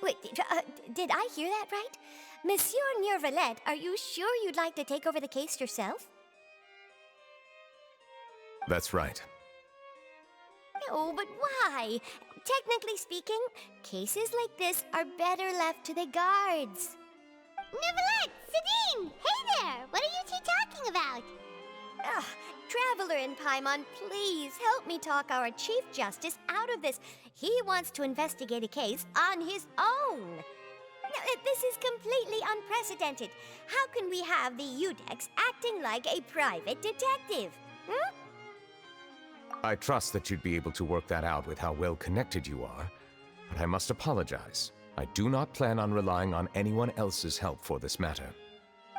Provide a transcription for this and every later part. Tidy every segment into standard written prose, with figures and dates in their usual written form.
Wait, did I hear that right? Monsieur Neuvillette, are you sure you'd like to take over the case yourself? That's right. No, but why? Technically speaking, cases like this are better left to the guards. Neuvillette! Sidine! Hey there! What are you two talking about? Ugh, Traveler in Paimon, please help me talk our Chief Justice out of this. He wants to investigate a case on his own. Now, this is completely unprecedented. How can we have the Udex acting like a private detective? Hmm? I trust that you'd be able to work that out with how well connected you are, but I must apologize. I do not plan on relying on anyone else's help for this matter.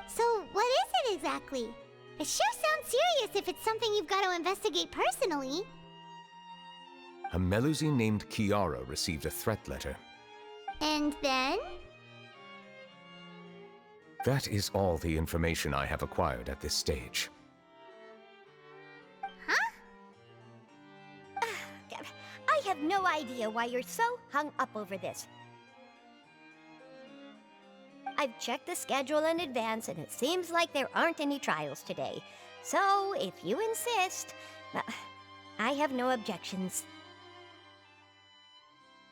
So, what is it exactly? It sure sounds serious if it's something you've got to investigate personally. A Melusine named Kiara received a threat letter. And then? That is all the information I have acquired at this stage. Huh? I have no idea why you're so hung up over this. I've checked the schedule in advance, and it seems like there aren't any trials today. So, if you insist, I have no objections.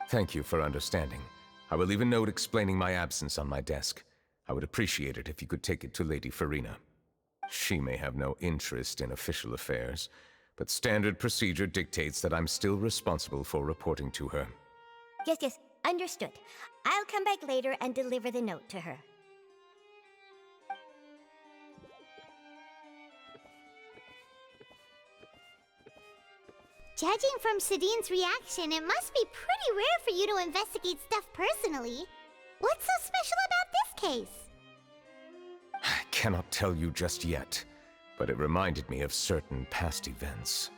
Thank you for understanding. I will leave a note explaining my absence on my desk. I would appreciate it if you could take it to Lady Farina. She may have no interest in official affairs, but standard procedure dictates that I'm still responsible for reporting to her. Yes, understood. I'll come back later and deliver the note to her. Judging from Sidine's reaction, it must be pretty rare for you to investigate stuff personally. What's so special about this case? I cannot tell you just yet, but it reminded me of certain past events.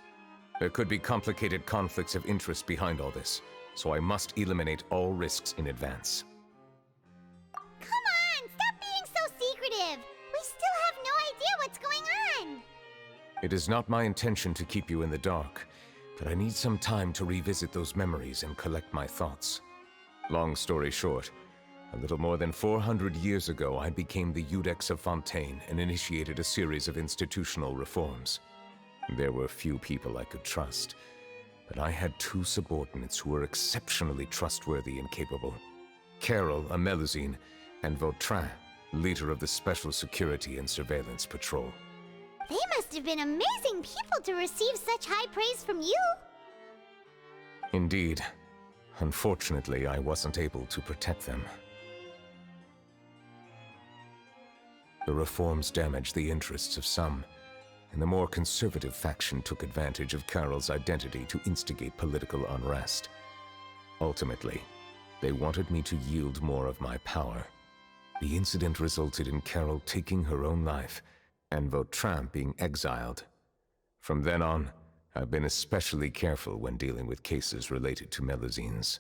There could be complicated conflicts of interest behind all this, so I must eliminate all risks in advance. Come on! Stop being so secretive! We still have no idea what's going on! It is not my intention to keep you in the dark, but I need some time to revisit those memories and collect my thoughts. Long story short, a little more than 400 years ago, I became the Udex of Fontaine and initiated a series of institutional reforms. There were few people I could trust, but I had two subordinates who were exceptionally trustworthy and capable. Carol, a Melusine, and Vautrin, leader of the Special Security and Surveillance Patrol. They must have been amazing people to receive such high praise from you! Indeed. Unfortunately, I wasn't able to protect them. The reforms damaged the interests of some, and the more conservative faction took advantage of Carol's identity to instigate political unrest. Ultimately, they wanted me to yield more of my power. The incident resulted in Carol taking her own life, and Vautrin being exiled. From then on, I've been especially careful when dealing with cases related to Melusines.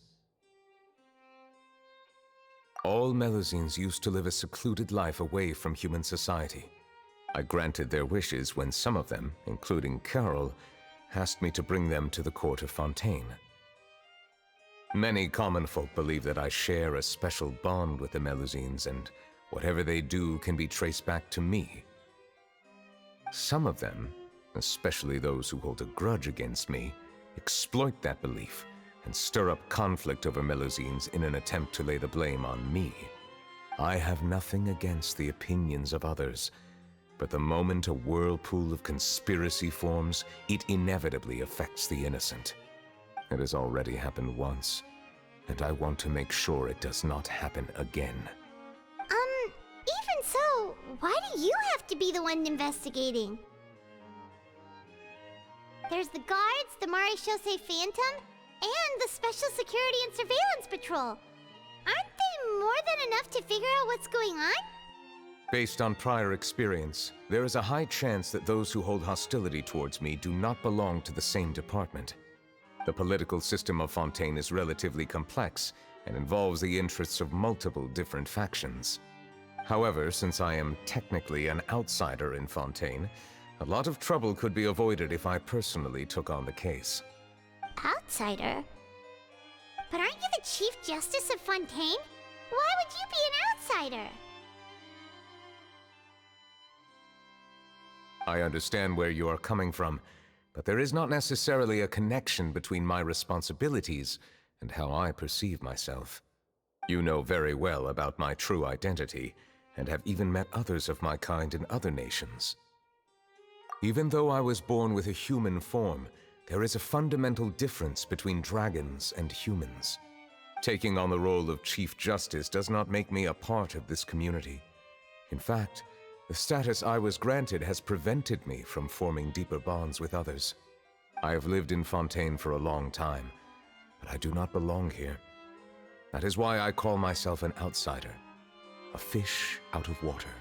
All Melusines used to live a secluded life away from human society. I granted their wishes when some of them, including Carol, asked me to bring them to the court of Fontaine. Many common folk believe that I share a special bond with the Melusines, and whatever they do can be traced back to me. Some of them, especially those who hold a grudge against me, exploit that belief and stir up conflict over Melusines in an attempt to lay the blame on me. I have nothing against the opinions of others, but the moment a whirlpool of conspiracy forms, it inevitably affects the innocent. It has already happened once, and I want to make sure it does not happen again. Even so, why do you have to be the one investigating? There's the guards, the Marechaussee Phantom, and the Special Security and Surveillance Patrol. Aren't they more than enough to figure out what's going on? Based on prior experience, there is a high chance that those who hold hostility towards me do not belong to the same department. The political system of Fontaine is relatively complex and involves the interests of multiple different factions. However, since I am technically an outsider in Fontaine, a lot of trouble could be avoided if I personally took on the case. Outsider? But aren't you the Chief Justice of Fontaine? Why would you be an outsider? I understand where you are coming from, but there is not necessarily a connection between my responsibilities and how I perceive myself. You know very well about my true identity, and have even met others of my kind in other nations. Even though I was born with a human form, there is a fundamental difference between dragons and humans. Taking on the role of Chief Justice does not make me a part of this community. In fact, the status I was granted has prevented me from forming deeper bonds with others. I have lived in Fontaine for a long time, but I do not belong here. That is why I call myself an outsider, a fish out of water.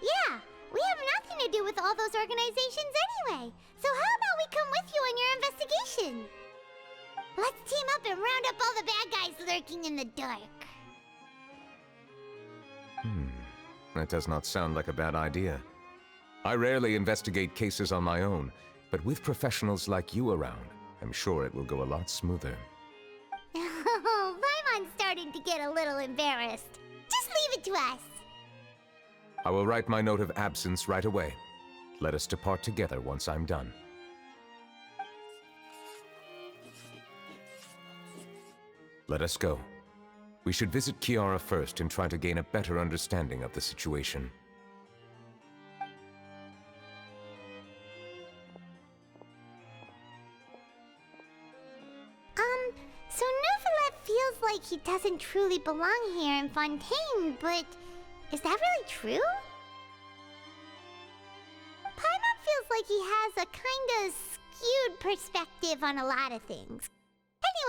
Yeah, we have nothing to do with all those organizations anyway. So how about we come with you on your investigation? Let's team up and round up all the bad guys lurking in the dark. That does not sound like a bad idea. I rarely investigate cases on my own, but with professionals like you around, I'm sure it will go a lot smoother. Oh, Paimon's starting to get a little embarrassed. Just leave it to us. I will write my note of absence right away. Let us depart together once I'm done. Let us go. We should visit Kiara first and try to gain a better understanding of the situation. So Neuvillette feels like he doesn't truly belong here in Fontaine, but is that really true? Paimon feels like he has a kinda skewed perspective on a lot of things.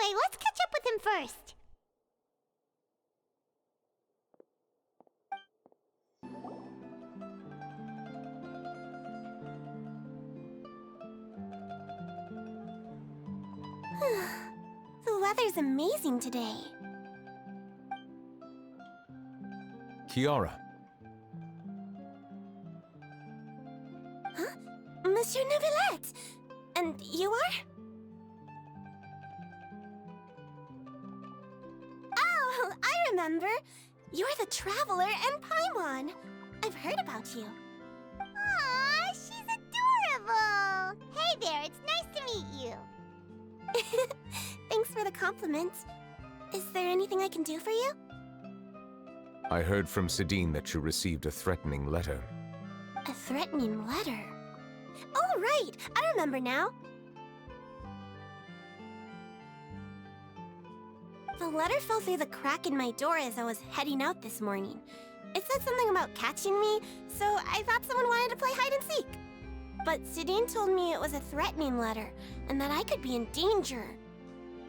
Anyway, let's catch up with him first. The weather's amazing today. Kiara. Huh? Monsieur Neuvillette! And you are? Oh, I remember! You're the Traveler and Paimon. I've heard about you. Aw, she's adorable! Hey there, it's nice to meet you. Thanks for the compliment. Is there anything I can do for you? I heard from Sidine that you received a threatening letter. A threatening letter? Oh, right! I remember now. The letter fell through the crack in my door as I was heading out this morning. It said something about catching me, so I thought someone wanted to play hide and seek. But Sidine told me it was a threatening letter, and that I could be in danger.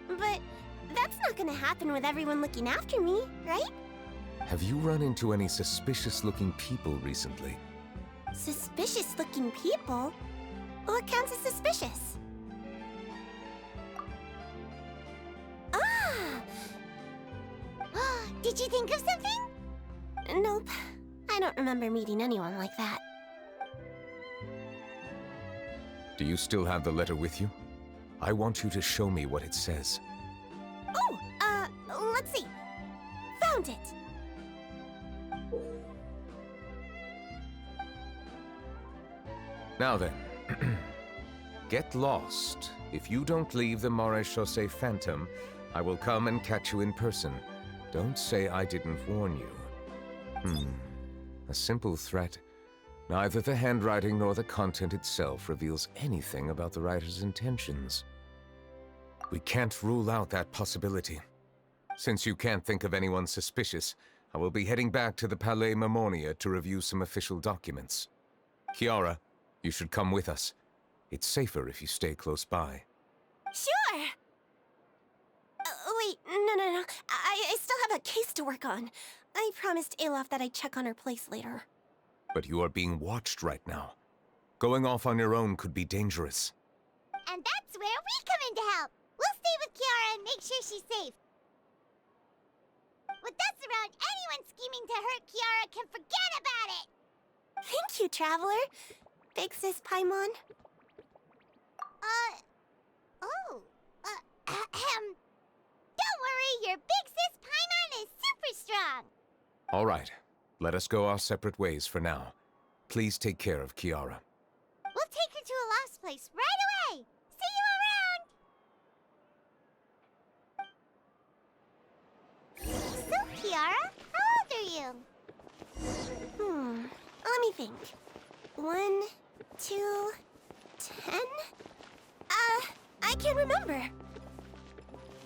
But that's not gonna happen with everyone looking after me, right? Have you run into any suspicious-looking people recently? Suspicious-looking people? What counts as suspicious? Ah! Did you think of something? Nope. I don't remember meeting anyone like that. Do you still have the letter with you? I want you to show me what it says. Oh, let's see. Found it! Now then, get lost. If you don't leave the Maréchaussée Phantom, I will come and catch you in person. Don't say I didn't warn you. A simple threat. Neither the handwriting nor the content itself reveals anything about the writer's intentions. We can't rule out that possibility. Since you can't think of anyone suspicious, I will be heading back to the Palais Mermonia to review some official documents. Kiara, you should come with us. It's safer if you stay close by. Sure! Wait, no. I still have a case to work on. I promised Alof that I'd check on her place later. But you are being watched right now. Going off on your own could be dangerous. And that's where we come in to help. We'll stay with Kiara and make sure she's safe. With us around, anyone scheming to hurt Kiara can forget about it! Thank you, Traveler. Big Sis Paimon. All right, let us go our separate ways for now. Please take care of Kiara. We'll take her to a lost place right away! See you around! So, Kiara, how old are you? Let me think. 1, 2, 10? I can't remember.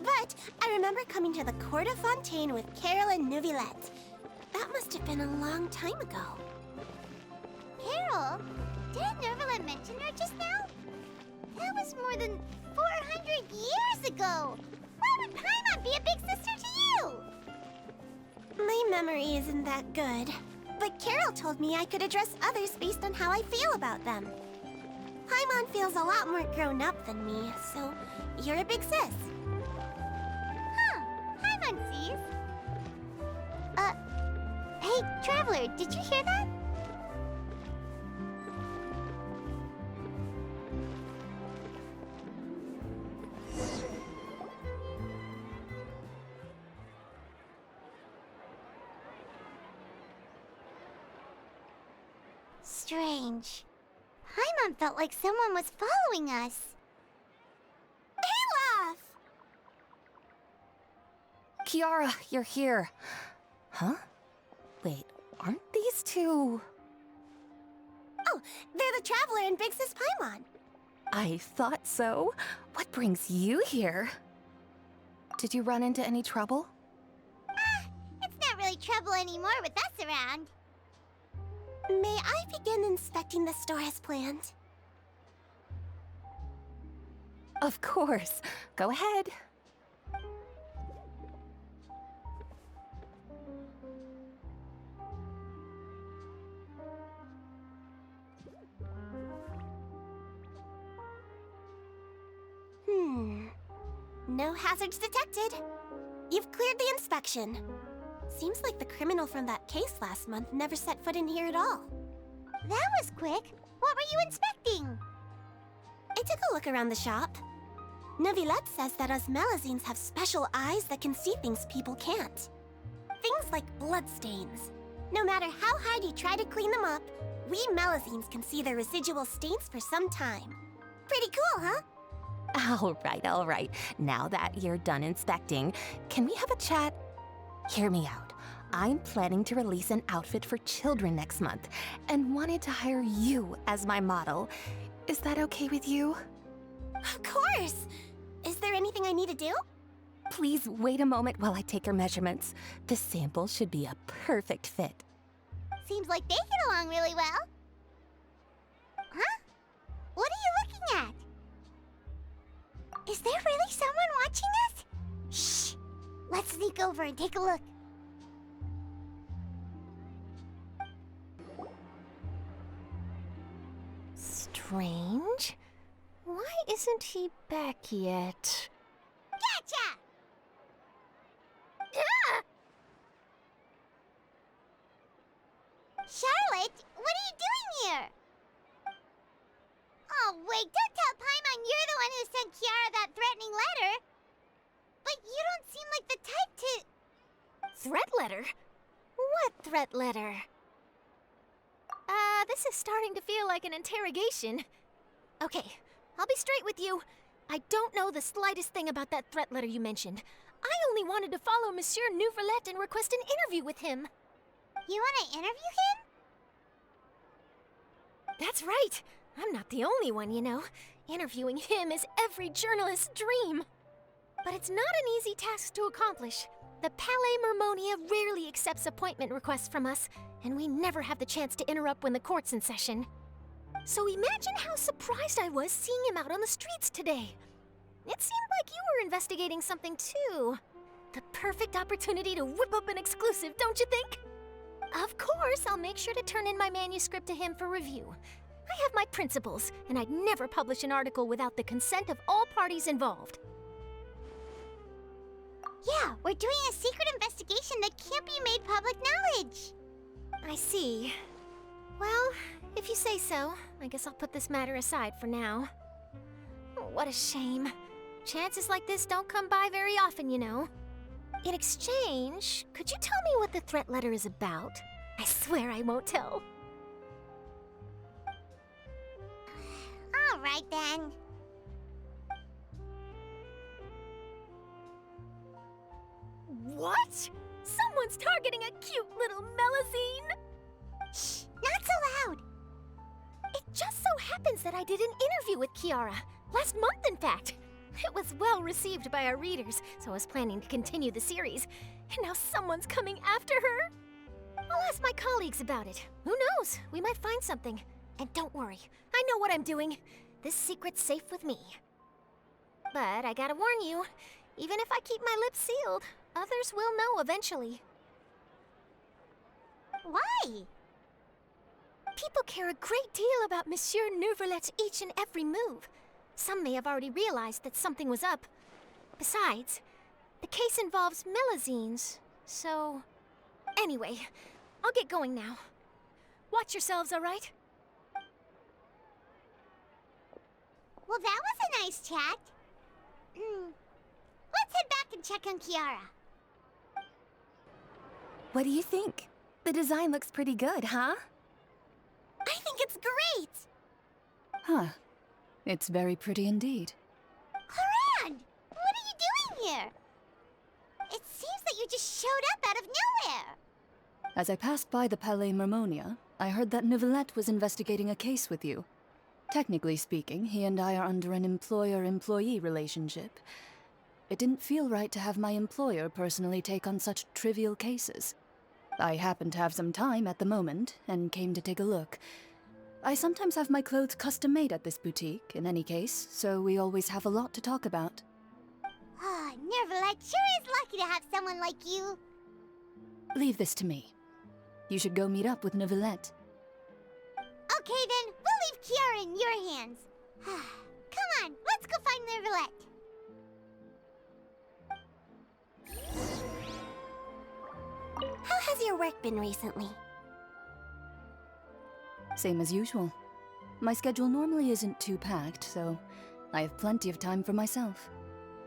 But I remember coming to the Court of Fontaine with Carol and Neuvillette. That must have been a long time ago. Carol? Didn't Neuvillette mention her just now? That was more than 400 years ago! Why would Paimon be a big sister to you? My memory isn't that good. But Carol told me I could address others based on how I feel about them. Paimon feels a lot more grown up than me, so you're a big sis. Huh, Paimon sees. Hey, Traveler, did you hear that? Strange. Paimon felt like someone was following us. Olaf! Kiara, you're here. Huh? Wait, aren't these two... Oh, they're the Traveler and Big Sis Paimon. I thought so. What brings you here? Did you run into any trouble? It's not really trouble anymore with us around. May I begin inspecting the store as planned? Of course. Go ahead. No hazards detected. You've cleared the inspection. Seems like the criminal from that case last month never set foot in here at all. That was quick. What were you inspecting? I took a look around the shop. Neuvillette says that us Melazines have special eyes that can see things people can't. Things like bloodstains. No matter how hard you try to clean them up, we Melazines can see their residual stains for some time. Pretty cool, huh? All right. Now that you're done inspecting, can we have a chat? Hear me out. I'm planning to release an outfit for children next month and wanted to hire you as my model. Is that okay with you? Of course! Is there anything I need to do? Please wait a moment while I take your measurements. The sample should be a perfect fit. Seems like they get along really well. Huh? What are you looking at? Is there really someone watching us? Shh! Let's sneak over and take a look. Strange. Why isn't he back yet? Gotcha! Ah! Charlotte, what are you doing here? Oh, wait, don't tell Paimon you're the one who sent Kiara that threatening letter. But you don't seem like the type to... Threat letter? What threat letter? This is starting to feel like an interrogation. Okay, I'll be straight with you. I don't know the slightest thing about that threat letter you mentioned. I only wanted to follow Monsieur Neuvillette and request an interview with him. You want to interview him? That's right. I'm not the only one, you know. Interviewing him is every journalist's dream. But it's not an easy task to accomplish. The Palais Mermonia rarely accepts appointment requests from us, and we never have the chance to interrupt when the court's in session. So imagine how surprised I was seeing him out on the streets today. It seemed like you were investigating something too. The perfect opportunity to whip up an exclusive, don't you think? Of course, I'll make sure to turn in my manuscript to him for review. I have my principles, and I'd never publish an article without the consent of all parties involved. Yeah, we're doing a secret investigation that can't be made public knowledge. I see. Well, if you say so, I guess I'll put this matter aside for now. Oh, what a shame. Chances like this don't come by very often, you know. In exchange, could you tell me what the threat letter is about? I swear I won't tell. All right, then. What? Someone's targeting a cute little Melazine? Shh, not so loud. It just so happens that I did an interview with Kiara. Last month, in fact. It was well received by our readers, so I was planning to continue the series. And now someone's coming after her. I'll ask my colleagues about it. Who knows? We might find something. And don't worry, I know what I'm doing. This secret's safe with me. But I gotta warn you, even if I keep my lips sealed, others will know eventually. Why? People care a great deal about Monsieur Neuvillette's each and every move. Some may have already realized that something was up. Besides, the case involves Melazines, so... Anyway, I'll get going now. Watch yourselves, all right? Well, that was a nice chat. Let's head back and check on Kiara. What do you think? The design looks pretty good, huh? I think it's great! Huh. It's very pretty indeed. Haran! What are you doing here? It seems that you just showed up out of nowhere. As I passed by the Palais Mermonia, I heard that Neuvillette was investigating a case with you. Technically speaking, he and I are under an employer-employee relationship. It didn't feel right to have my employer personally take on such trivial cases. I happened to have some time at the moment, and came to take a look. I sometimes have my clothes custom-made at this boutique, in any case, so we always have a lot to talk about. Ah, Neuvillette sure is lucky to have someone like you. Leave this to me. You should go meet up with Neuvillette. Okay then, we'll leave Kiara in your hands. Come on, let's go find Neuvillette. How has your work been recently? Same as usual. My schedule normally isn't too packed, so I have plenty of time for myself.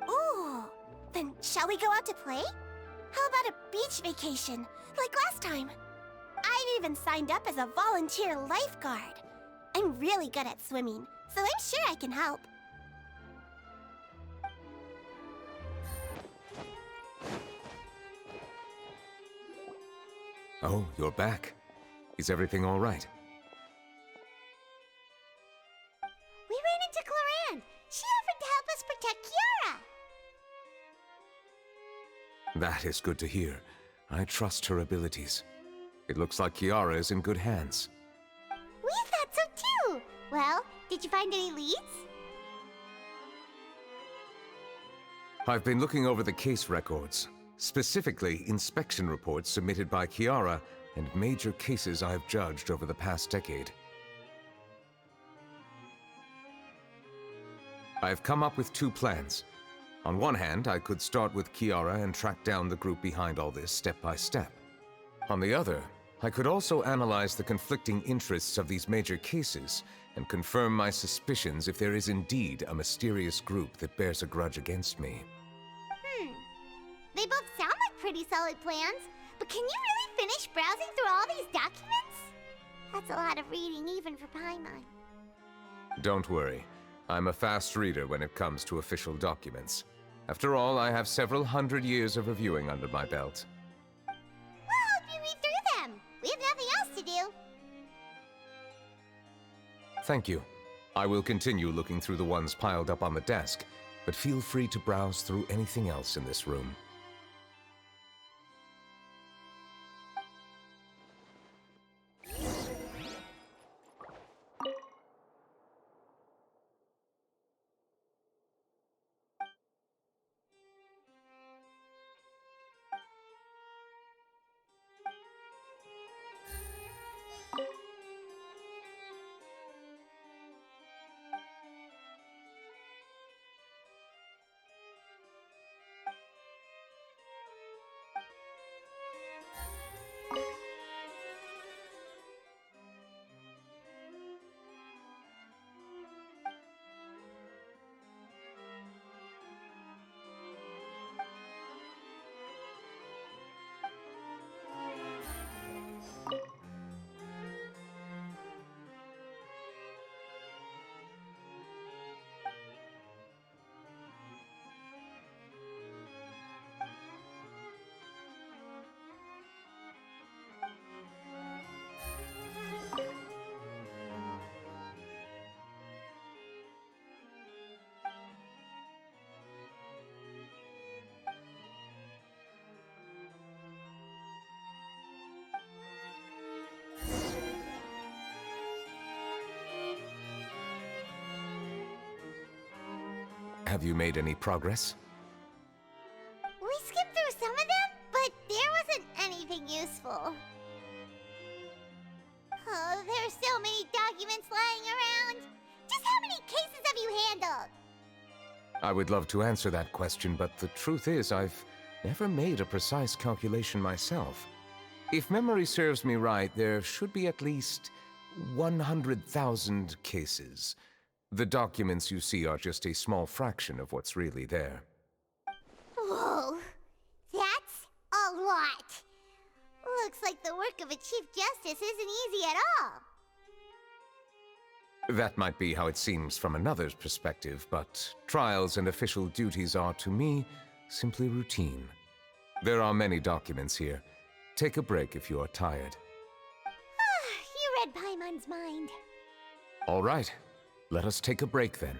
Ooh, then shall we go out to play? How about a beach vacation, like last time? I've even signed up as a volunteer lifeguard. I'm really good at swimming, so I'm sure I can help. Oh, you're back. Is everything all right? We ran into Cloran. She offered to help us protect Kiara. That is good to hear. I trust her abilities. It looks like Kiara is in good hands. We thought so too. Well, did you find any leads? I've been looking over the case records, specifically inspection reports submitted by Kiara and major cases I've judged over the past decade. I've come up with two plans. On one hand, I could start with Kiara and track down the group behind all this step by step. On the other, I could also analyze the conflicting interests of these major cases and confirm my suspicions if there is indeed a mysterious group that bears a grudge against me. They both sound like pretty solid plans, but can you really finish browsing through all these documents? That's a lot of reading even for Paimon. Don't worry. I'm a fast reader when it comes to official documents. After all, I have several hundred years of reviewing under my belt. We'll help you read through them. We have nothing else to do. Thank you. I will continue looking through the ones piled up on the desk, but feel free to browse through anything else in this room. Have you made any progress? We skimmed through some of them, but there wasn't anything useful. Oh, there are so many documents lying around. Just how many cases have you handled? I would love to answer that question, but the truth is I've never made a precise calculation myself. If memory serves me right, there should be at least 100,000 cases. The documents you see are just a small fraction of what's really there. Whoa, that's a lot. Looks like the work of a Chief Justice isn't easy at all. That might be how it seems from another's perspective, but trials and official duties are, to me, simply routine. There are many documents here. Take a break if you are tired. You read Paimon's mind. All right, let us take a break then.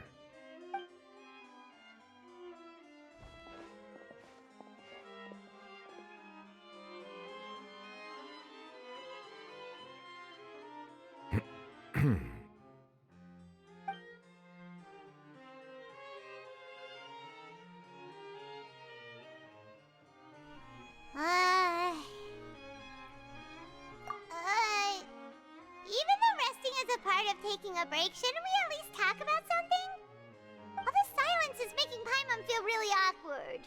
Even though resting is a part of taking a break, shouldn't we at least talk about something? All this silence is making Paimon feel really awkward.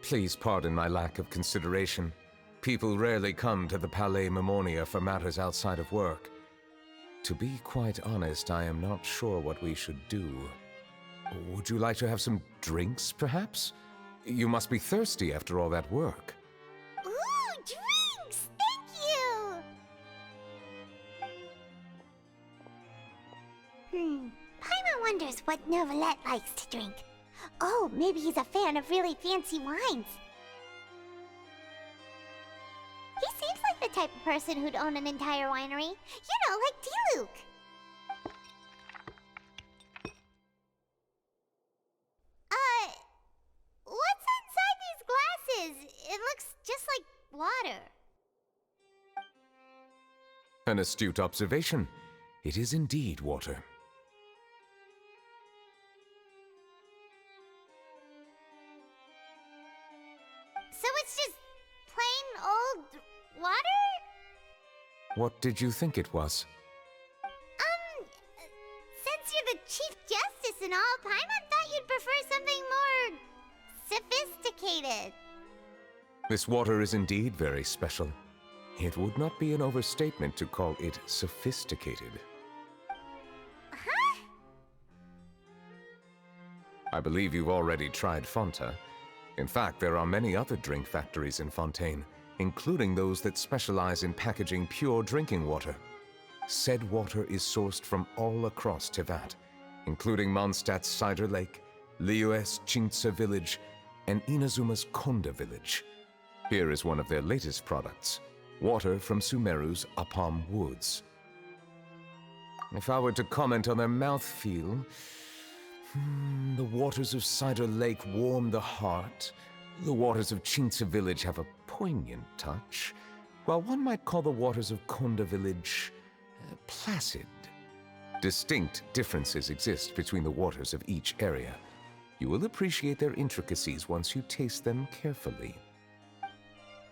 Please pardon my lack of consideration. People rarely come to the Palais Mermonia for matters outside of work. To be quite honest, I am not sure what we should do. Would you like to have some drinks, perhaps? You must be thirsty after all that work. Ooh, drinks! Thank you! Paimon wonders what Neuvillette likes to drink. Oh, maybe he's a fan of really fancy wines. He seems like the type of person who'd own an entire winery. You know, like D-Luke. What's inside these glasses? It looks just like water. An astute observation. It is indeed water. So it's just plain old water? What did you think it was? Since you're the Chief Justice and all, Paimon thought you'd prefer something more sophisticated. This water is indeed very special. It would not be an overstatement to call it sophisticated. Huh? I believe you've already tried Fonta. In fact, there are many other drink factories in Fontaine, including those that specialize in packaging pure drinking water. Said water is sourced from all across Tevat, including Mondstadt's Cider Lake, Liyue's Chintsa Village, and Inazuma's Konda Village. Here is one of their latest products, water from Sumeru's Apam Woods. If I were to comment on their mouthfeel, the waters of Cider Lake warm the heart. The waters of Chintsa Village have a poignant touch, while one might call the waters of Konda Village placid. Distinct differences exist between the waters of each area. You will appreciate their intricacies once you taste them carefully.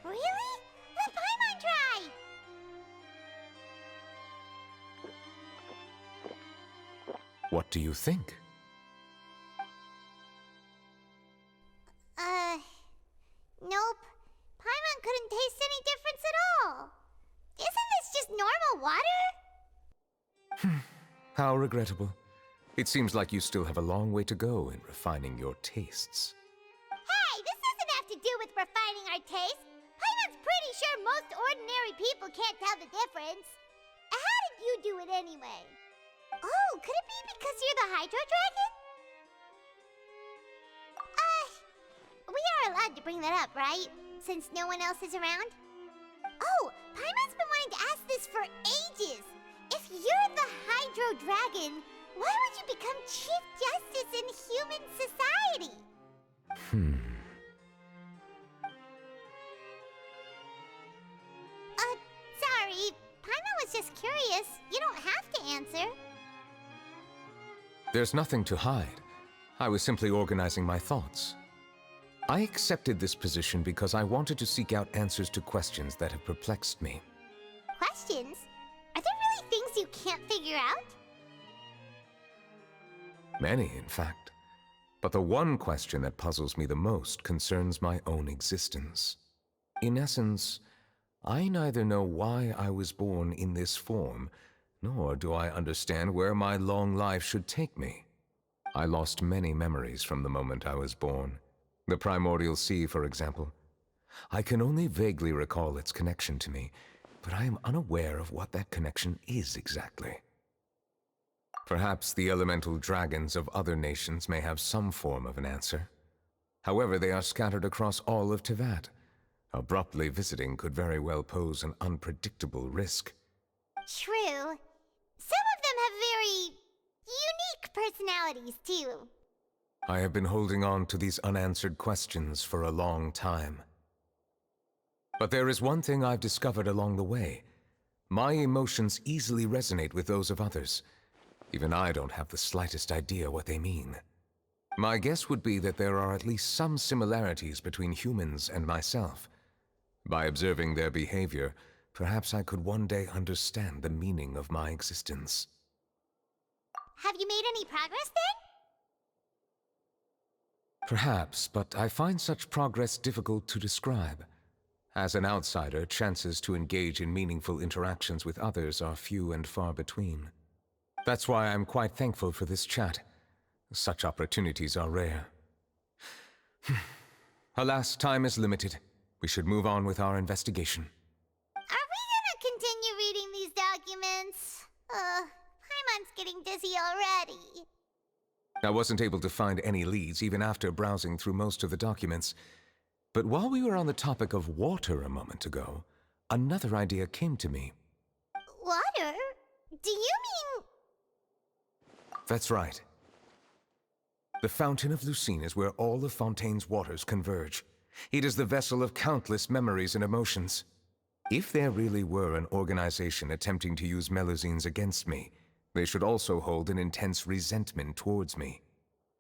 Really? Let Paimon try! What do you think? Nope. Paimon couldn't taste any difference at all. Isn't this just normal water? How regrettable. It seems like you still have a long way to go in refining your tastes. Hey, this doesn't have to do with refining our taste. Paimon's pretty sure most ordinary people can't tell the difference. How did you do it anyway? Oh, could it be because you're the Hydro Dragon? We are allowed to bring that up, right? Since no one else is around? Oh, Paimon's been wanting to ask this for ages. If you're the Hydro Dragon, why would you become Chief Justice in human society? Sorry. Paimon was just curious. You don't have to answer. There's nothing to hide. I was simply organizing my thoughts. I accepted this position because I wanted to seek out answers to questions that have perplexed me. Questions? Are there really things you can't figure out? Many, in fact. But the one question that puzzles me the most concerns my own existence. In essence, I neither know why I was born in this form, nor do I understand where my long life should take me. I lost many memories from the moment I was born. The primordial sea, for example. I can only vaguely recall its connection to me, but I am unaware of what that connection is exactly. Perhaps the elemental dragons of other nations may have some form of an answer. However, they are scattered across all of Teyvat. Abruptly visiting could very well pose an unpredictable risk. True. Some of them have very unique personalities, too. I have been holding on to these unanswered questions for a long time. But there is one thing I've discovered along the way. My emotions easily resonate with those of others. Even I don't have the slightest idea what they mean. My guess would be that there are at least some similarities between humans and myself. By observing their behavior, perhaps I could one day understand the meaning of my existence. Have you made any progress then? Perhaps, but I find such progress difficult to describe. As an outsider, chances to engage in meaningful interactions with others are few and far between. That's why I'm quite thankful for this chat. Such opportunities are rare. Alas, time is limited. We should move on with our investigation. Are we gonna continue reading these documents? Paimon's getting dizzy already. I wasn't able to find any leads even after browsing through most of the documents. But while we were on the topic of water a moment ago, another idea came to me. Water? Do you mean... That's right. The Fountain of Lucine is where all of Fontaine's waters converge. It is the vessel of countless memories and emotions. If there really were an organization attempting to use Melusines against me, they should also hold an intense resentment towards me.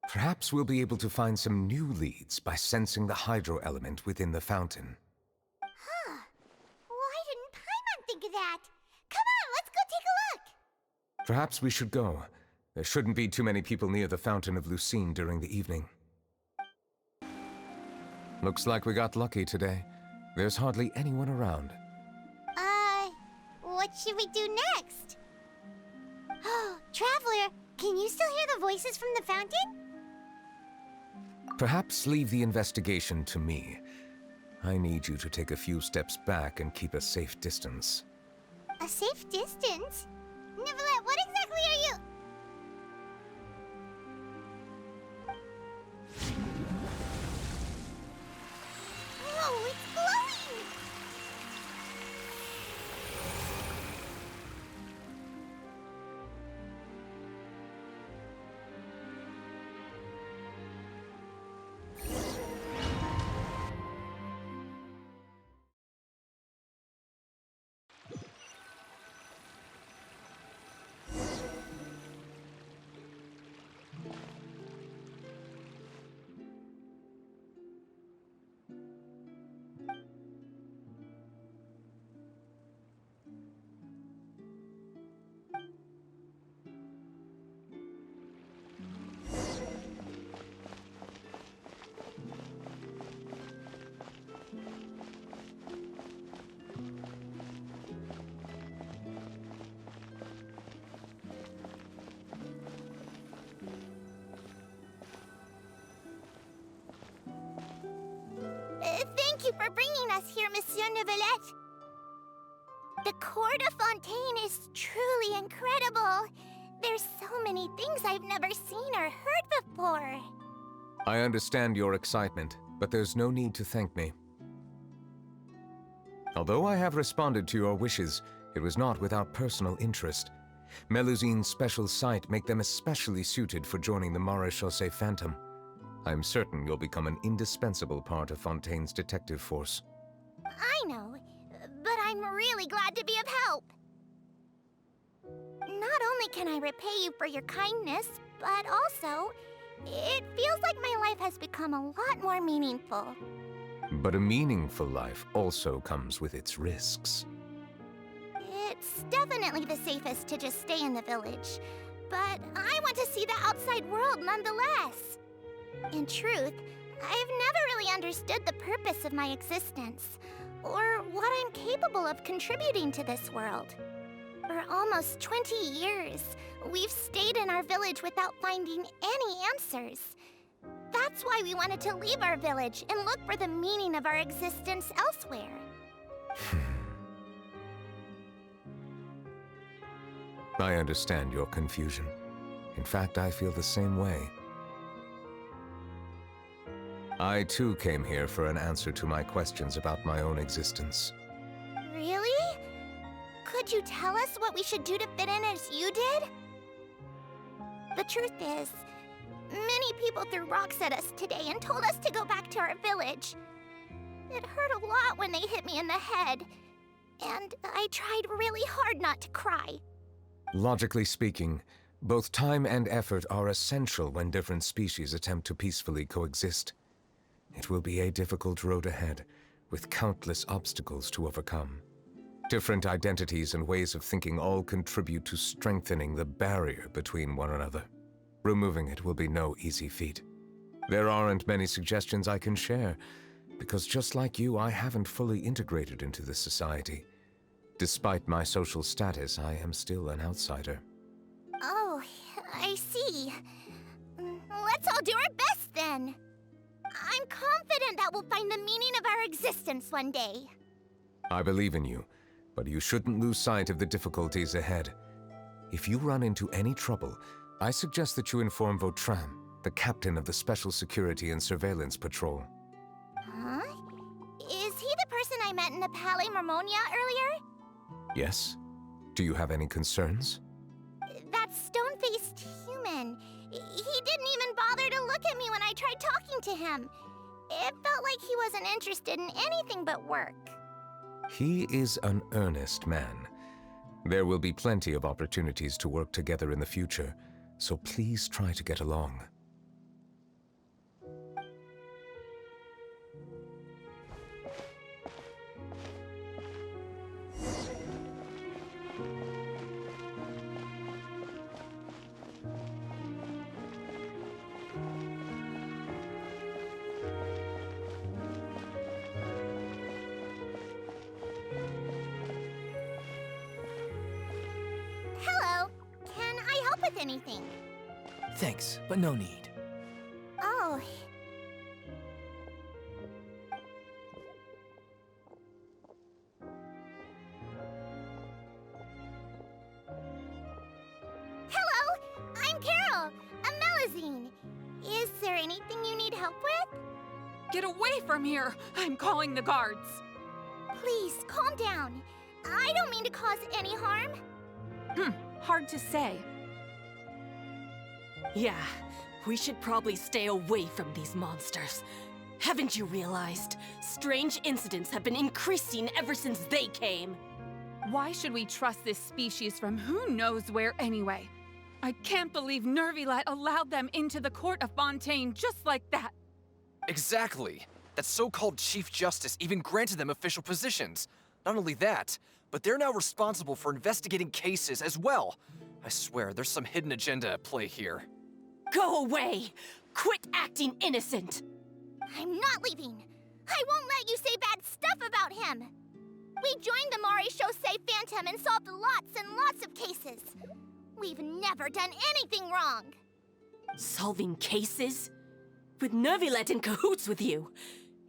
Perhaps we'll be able to find some new leads by sensing the hydro element within the fountain. Huh. Why didn't Paimon think of that? Come on, let's go take a look! Perhaps we should go. There shouldn't be too many people near the Fountain of Lucine during the evening. Looks like we got lucky today. There's hardly anyone around. What should we do next? Oh, Traveler, can you still hear the voices from the fountain? Perhaps leave the investigation to me. I need you to take a few steps back and keep a safe distance. A safe distance? Neuvillette, what exactly are you... Oh, it's glowing! Thank you for bringing us here, Monsieur Neuvillette. The Court of Fontaine is truly incredible. There's so many things I've never seen or heard before. I understand your excitement, but there's no need to thank me. Although I have responded to your wishes, it was not without personal interest. Melusine's special sight make them especially suited for joining the Maréchaussée Phantom. I'm certain you'll become an indispensable part of Fontaine's detective force. I know, but I'm really glad to be of help. Not only can I repay you for your kindness, but also, it feels like my life has become a lot more meaningful. But a meaningful life also comes with its risks. It's definitely the safest to just stay in the village, but I want to see the outside world nonetheless. In truth, I've never really understood the purpose of my existence, or what I'm capable of contributing to this world. For almost 20 years, we've stayed in our village without finding any answers. That's why we wanted to leave our village and look for the meaning of our existence elsewhere. I understand your confusion. In fact, I feel the same way. I too came here for an answer to my questions about my own existence. Really? Could you tell us what we should do to fit in as you did? The truth is, many people threw rocks at us today and told us to go back to our village. It hurt a lot when they hit me in the head, and I tried really hard not to cry. Logically speaking, both time and effort are essential when different species attempt to peacefully coexist. It will be a difficult road ahead, with countless obstacles to overcome. Different identities and ways of thinking all contribute to strengthening the barrier between one another. Removing it will be no easy feat. There aren't many suggestions I can share, because just like you, I haven't fully integrated into this society. Despite my social status, I am still an outsider. Oh, I see. Let's all do our best then. I'm confident that we'll find the meaning of our existence one day. I believe in you, but you shouldn't lose sight of the difficulties ahead. If you run into any trouble, I suggest that you inform Vautrin, the captain of the Special Security and Surveillance Patrol. Huh? Is he the person I met in the Palais Marmonia earlier? Yes? Do you have any concerns? That stone-faced human. He didn't even bother to look at me when I tried talking to him. It felt like he wasn't interested in anything but work. He is an earnest man. There will be plenty of opportunities to work together in the future, so please try to get along. Hello. Can I help with anything? Thanks, but no need. Oh. Hello, I'm Carol, a Melazine. Is there anything you need help with? Get away from here! I'm calling the guards! Please, calm down. I don't mean to cause any harm. Hard to say. Yeah, we should probably stay away from these monsters. Haven't you realized? Strange incidents have been increasing ever since they came. Why should we trust this species from who knows where anyway? I can't believe Neuvillette allowed them into the court of Fontaine just like that. Exactly. That so-called Chief Justice even granted them official positions. Not only that, but they're now responsible for investigating cases as well. I swear, there's some hidden agenda at play here. Go away! Quit acting innocent! I'm not leaving. I won't let you say bad stuff about him. We joined the Maréchaussée Phantom and solved lots and lots of cases. We've never done anything wrong. Solving cases? With Neuvillette in cahoots with you.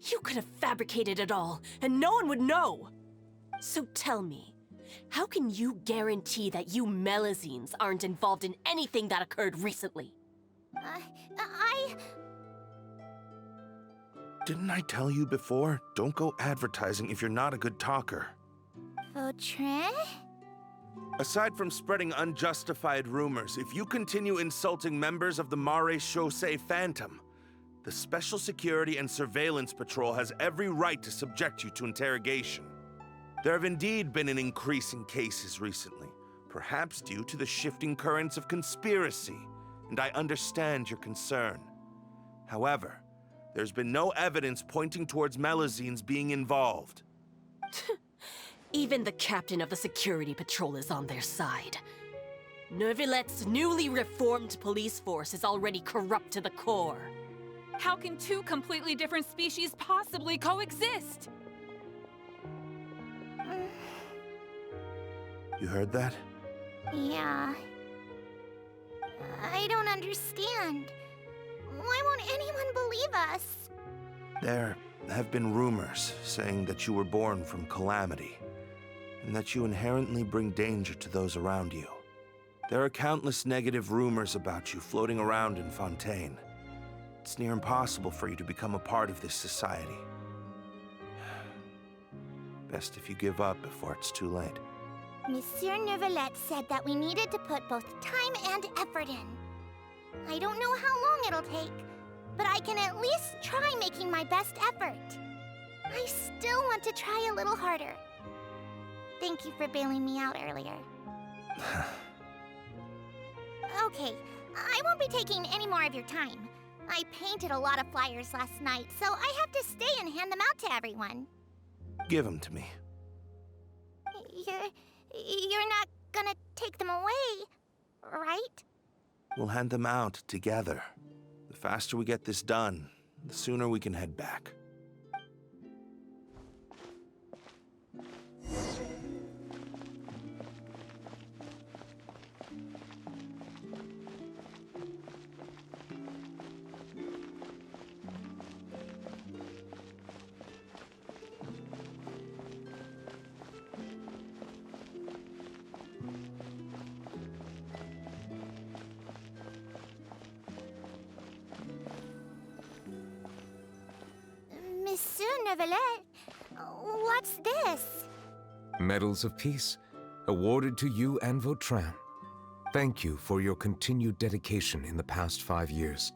You could have fabricated it all, and no one would know. So tell me, how can you guarantee that you Melazines aren't involved in anything that occurred recently? Didn't I tell you before? Don't go advertising if you're not a good talker. Vautrin? Aside from spreading unjustified rumors, if you continue insulting members of the Maréchaussée Phantom, the Special Security and Surveillance Patrol has every right to subject you to interrogation. There have indeed been an increase in cases recently, perhaps due to the shifting currents of conspiracy and I understand your concern. However, there's been no evidence pointing towards Melusines being involved. Even the captain of the security patrol is on their side. Neuvillette's newly reformed police force is already corrupt to the core. How can two completely different species possibly coexist? You heard that? Yeah. I don't understand. Why won't anyone believe us? There have been rumors saying that you were born from calamity, and that you inherently bring danger to those around you. There are countless negative rumors about you floating around in Fontaine. It's near impossible for you to become a part of this society. Best if you give up before it's too late. Monsieur Neuvillette said that we needed to put both time and effort in. I don't know how long it'll take, but I can at least try making my best effort. I still want to try a little harder. Thank you for bailing me out earlier. Okay, I won't be taking any more of your time. I painted a lot of flyers last night, so I have to stay and hand them out to everyone. Give them to me. You're not gonna take them away, right? We'll hand them out together. The faster we get this done, the sooner we can head back. Monsieur Neuvillette, what's this? Medals of Peace, awarded to you and Vautrin. Thank you for your continued dedication in the past 5 years.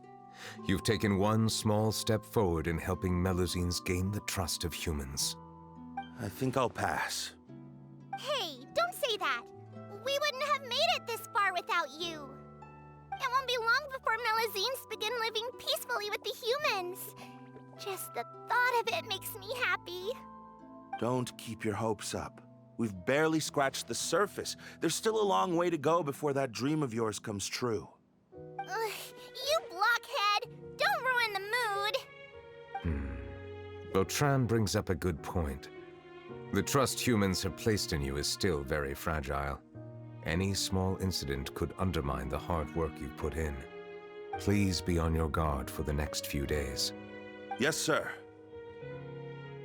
You've taken one small step forward in helping Melusines gain the trust of humans. I think I'll pass. Hey, don't say that. We wouldn't have made it this far without you. It won't be long before Melusines begin living peacefully with the humans. Just the thought of it makes me happy. Don't keep your hopes up. We've barely scratched the surface. There's still a long way to go before that dream of yours comes true. You blockhead! Don't ruin the mood! Vautrin brings up a good point. The trust humans have placed in you is still very fragile. Any small incident could undermine the hard work you've put in. Please be on your guard for the next few days. Yes, sir.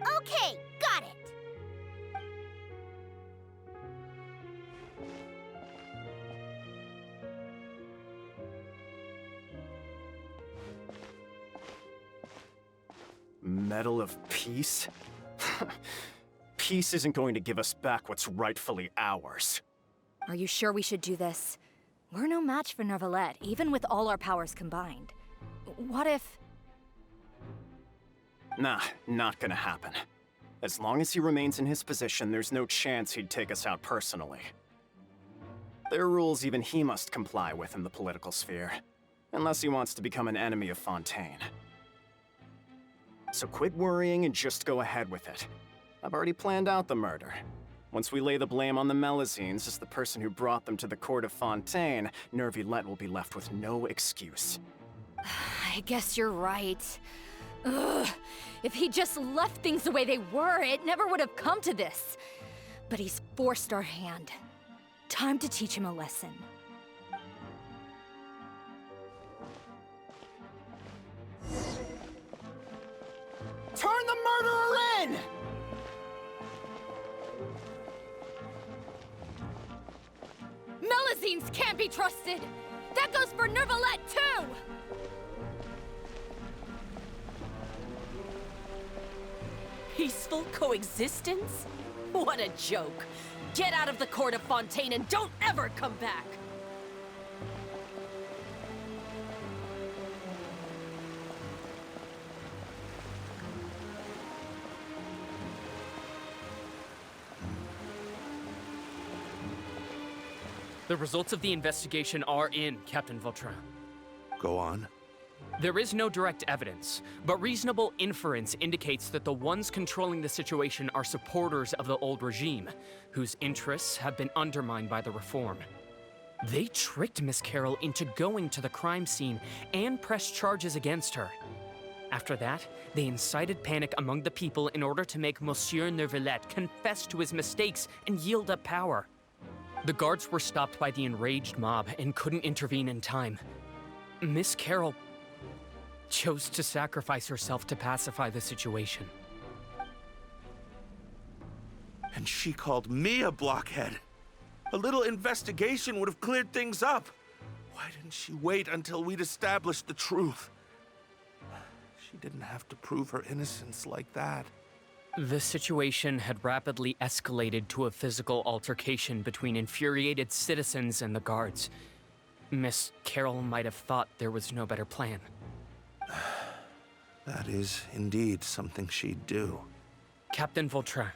Okay, got it. Medal of Peace? Peace isn't going to give us back what's rightfully ours. Are you sure we should do this? We're no match for Neuvillette, even with all our powers combined. What if... Nah, not gonna happen. As long as he remains in his position, there's no chance he'd take us out personally. There are rules even he must comply with in the political sphere, unless he wants to become an enemy of Fontaine. So quit worrying and just go ahead with it. I've already planned out the murder. Once we lay the blame on the Melusines as the person who brought them to the court of Fontaine, Neuvillette will be left with no excuse. I guess you're right. Ugh. If he just left things the way they were, it never would have come to this. But he's forced our hand. Time to teach him a lesson. Turn the murderer in! Melusines can't be trusted! That goes for Neuvillette, too! Peaceful coexistence? What a joke. Get out of the court of Fontaine and don't ever come back! The results of the investigation are in, Captain Vautrin. Go on. There is no direct evidence, but reasonable inference indicates that the ones controlling the situation are supporters of the old regime, whose interests have been undermined by the reform. They tricked Miss Carroll into going to the crime scene and pressed charges against her. After that, they incited panic among the people in order to make Monsieur Neuvillette confess to his mistakes and yield up power. The guards were stopped by the enraged mob and couldn't intervene in time. Miss Carroll chose to sacrifice herself to pacify the situation. And she called me a blockhead. A little investigation would have cleared things up. Why didn't she wait until we'd established the truth? She didn't have to prove her innocence like that. The situation had rapidly escalated to a physical altercation between infuriated citizens and the guards. Miss Carroll might have thought there was no better plan. That is indeed something she'd do. Captain Vautrin,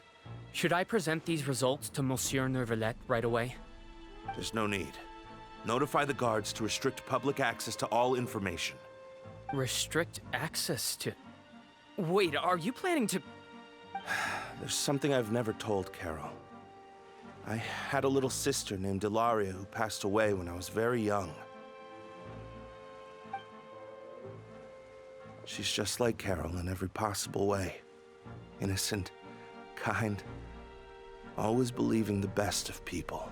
should I present these results to Monsieur Neuvillette right away? There's no need. Notify the guards to restrict public access to all information. Restrict access to... Wait, are you planning to... There's something I've never told Carol. I had a little sister named Ilaria who passed away when I was very young. She's just like Carol in every possible way. Innocent, kind, always believing the best of people.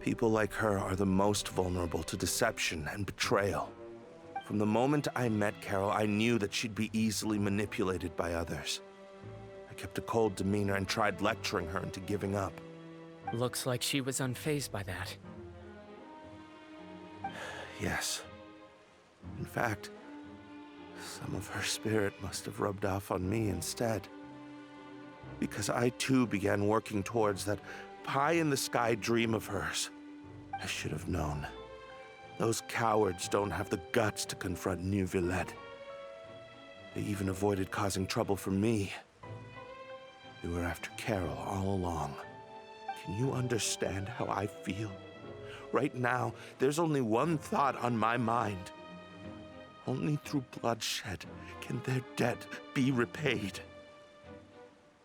People like her are the most vulnerable to deception and betrayal. From the moment I met Carol, I knew that she'd be easily manipulated by others. I kept a cold demeanor and tried lecturing her into giving up. Looks like she was unfazed by that. Yes. In fact, some of her spirit must have rubbed off on me instead. Because I too began working towards that pie-in-the-sky dream of hers. I should have known. Those cowards don't have the guts to confront Neuvillette. They even avoided causing trouble for me. They were after Carol all along. Can you understand how I feel? Right now, there's only one thought on my mind. Only through bloodshed can their debt be repaid.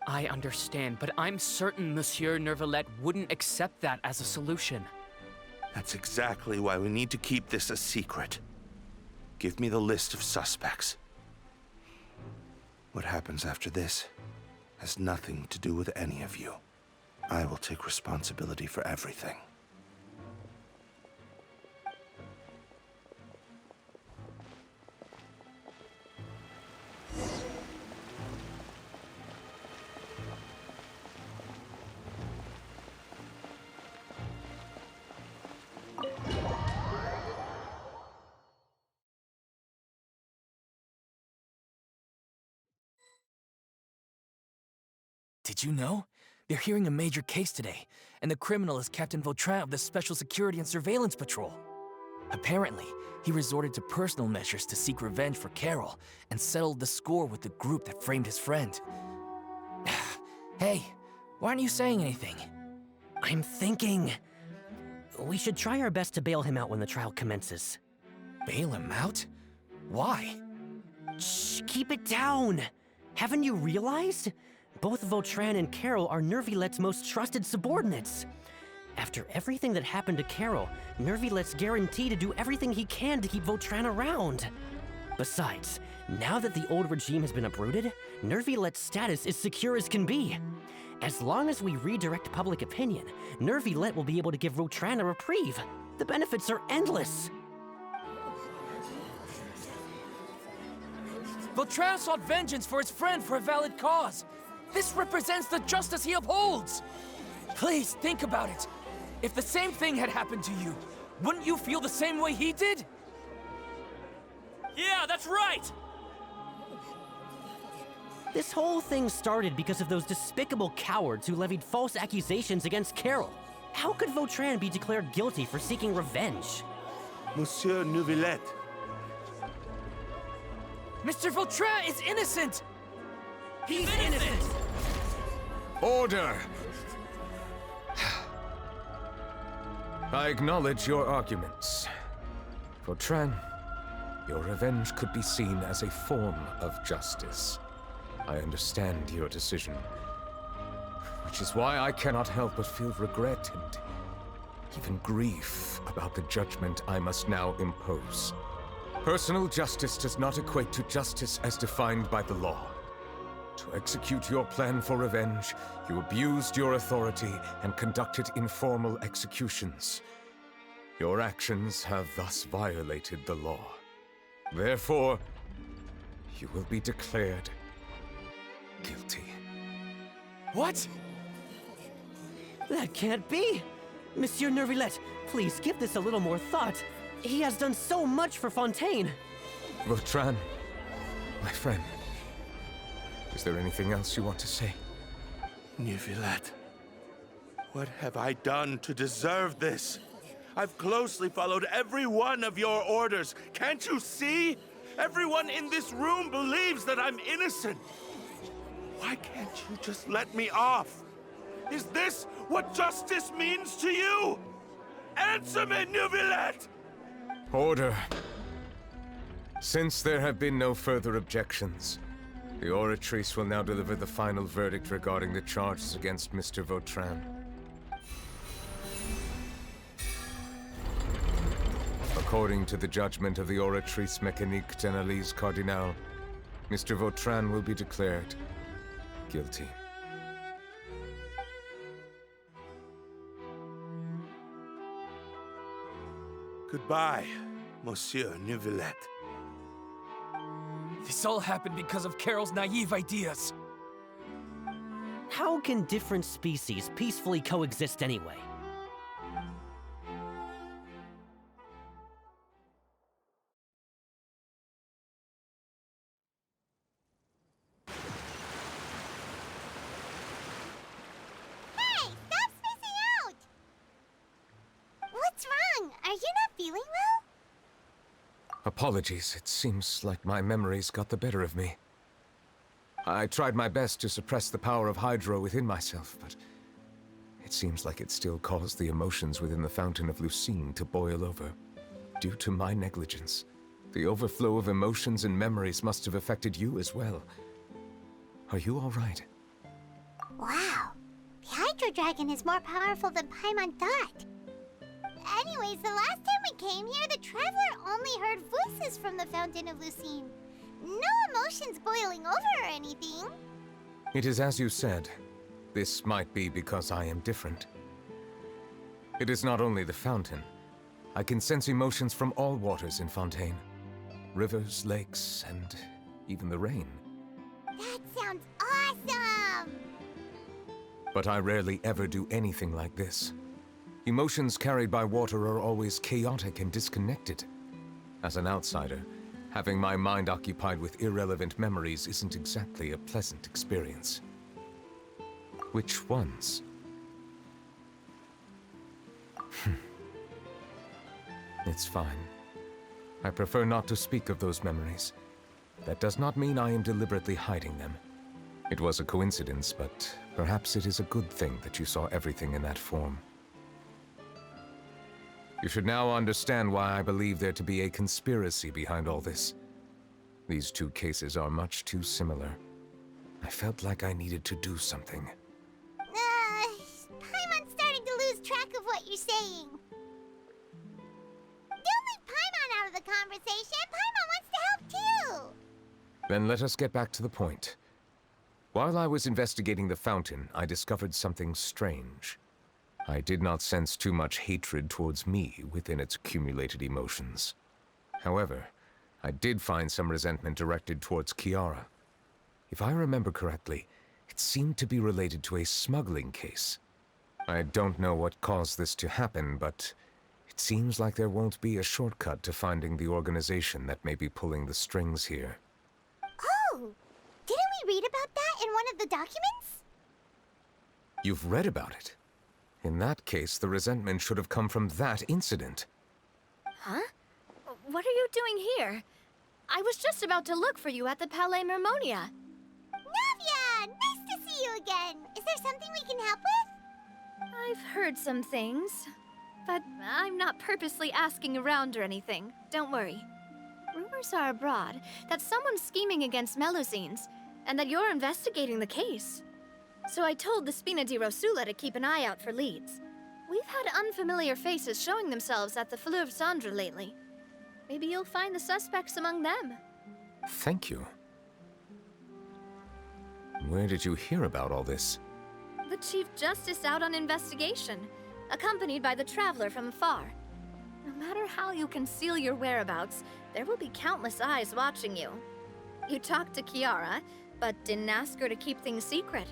I understand, but I'm certain Monsieur Neuvillette wouldn't accept that as a solution. That's exactly why we need to keep this a secret. Give me the list of suspects. What happens after this has nothing to do with any of you. I will take responsibility for everything. Did you know? They're hearing a major case today, and the criminal is Captain Vautrin of the Special Security and Surveillance Patrol. Apparently, he resorted to personal measures to seek revenge for Carol and settled the score with the group that framed his friend. Hey, why aren't you saying anything? I'm thinking... we should try our best to bail him out when the trial commences. Bail him out? Why? Shh, keep it down! Haven't you realized? Both Vautrin and Carol are Neuvillette's most trusted subordinates. After everything that happened to Carol, Neuvillette's guaranteed to do everything he can to keep Vautrin around. Besides, now that the old regime has been uprooted, Neuvillette's status is secure as can be. As long as we redirect public opinion, Neuvillette will be able to give Vautrin a reprieve. The benefits are endless. Vautrin sought vengeance for his friend for a valid cause. This represents the justice he upholds. Please, think about it. If the same thing had happened to you, wouldn't you feel the same way he did? Yeah, that's right! This whole thing started because of those despicable cowards who levied false accusations against Carol. How could Vautrin be declared guilty for seeking revenge? Monsieur Neuvillette. Mr. Vautrin is innocent! He's innocent! Order! I acknowledge your arguments. Vautrin, your revenge could be seen as a form of justice. I understand your decision, which is why I cannot help but feel regret and even grief about the judgment I must now impose. Personal justice does not equate to justice as defined by the law. To execute your plan for revenge, you abused your authority and conducted informal executions. Your actions have thus violated the law. Therefore, you will be declared guilty. What? That can't be! Monsieur Neuvillette, please give this a little more thought. He has done so much for Fontaine. Vautrin, my friend, is there anything else you want to say? Neuvillette, what have I done to deserve this? I've closely followed every one of your orders. Can't you see? Everyone in this room believes that I'm innocent. Why can't you just let me off? Is this what justice means to you? Answer me, Neuvillette! Order. Since there have been no further objections, the Oratrice will now deliver the final verdict regarding the charges against Mr. Vautrin. According to the judgment of the Oratrice Mécanique d'Analyse Cardinal, Mr. Vautrin will be declared guilty. Goodbye, Monsieur Neuvillette. This all happened because of Carol's naive ideas. How can different species peacefully coexist anyway? Hey, stop spacing out! What's wrong? Are you not feeling well? Apologies, it seems like my memories got the better of me. I tried my best to suppress the power of Hydro within myself, but it seems like it still caused the emotions within the Fountain of Lucine to boil over. Due to my negligence, the overflow of emotions and memories must have affected you as well. Are you all right? Wow. The Hydro Dragon is more powerful than Paimon thought. Anyways, the last time we came here, the Traveler only heard voices from the Fountain of Lucine. No emotions boiling over or anything. It is as you said. This might be because I am different. It is not only the fountain. I can sense emotions from all waters in Fontaine. Rivers, lakes, and even the rain. That sounds awesome! But I rarely ever do anything like this. Emotions carried by water are always chaotic and disconnected. As an outsider, having my mind occupied with irrelevant memories isn't exactly a pleasant experience. Which ones? It's fine. I prefer not to speak of those memories. That does not mean I am deliberately hiding them. It was a coincidence, but perhaps it is a good thing that you saw everything in that form. You should now understand why I believe there to be a conspiracy behind all this. These two cases are much too similar. I felt like I needed to do something. Paimon's starting to lose track of what you're saying. Don't leave Paimon out of the conversation. Paimon wants to help too. Then let us get back to the point. While I was investigating the fountain, I discovered something strange. I did not sense too much hatred towards me within its accumulated emotions. However, I did find some resentment directed towards Kiara. If I remember correctly, it seemed to be related to a smuggling case. I don't know what caused this to happen, but it seems like there won't be a shortcut to finding the organization that may be pulling the strings here. Oh! Didn't we read about that in one of the documents? You've read about it? In that case, the resentment should have come from that incident. Huh? What are you doing here? I was just about to look for you at the Palais Mermonia. Navia! Nice to see you again! Is there something we can help with? I've heard some things. But I'm not purposely asking around or anything. Don't worry. Rumors are abroad that someone's scheming against Melusines, and that you're investigating the case. So I told the Spina di Rosula to keep an eye out for leads. We've had unfamiliar faces showing themselves at the Fleuve Cendre lately. Maybe you'll find the suspects among them. Thank you. Where did you hear about all this? The Chief Justice out on investigation, accompanied by the Traveler from afar. No matter how you conceal your whereabouts, there will be countless eyes watching you. You talked to Kiara, but didn't ask her to keep things secret.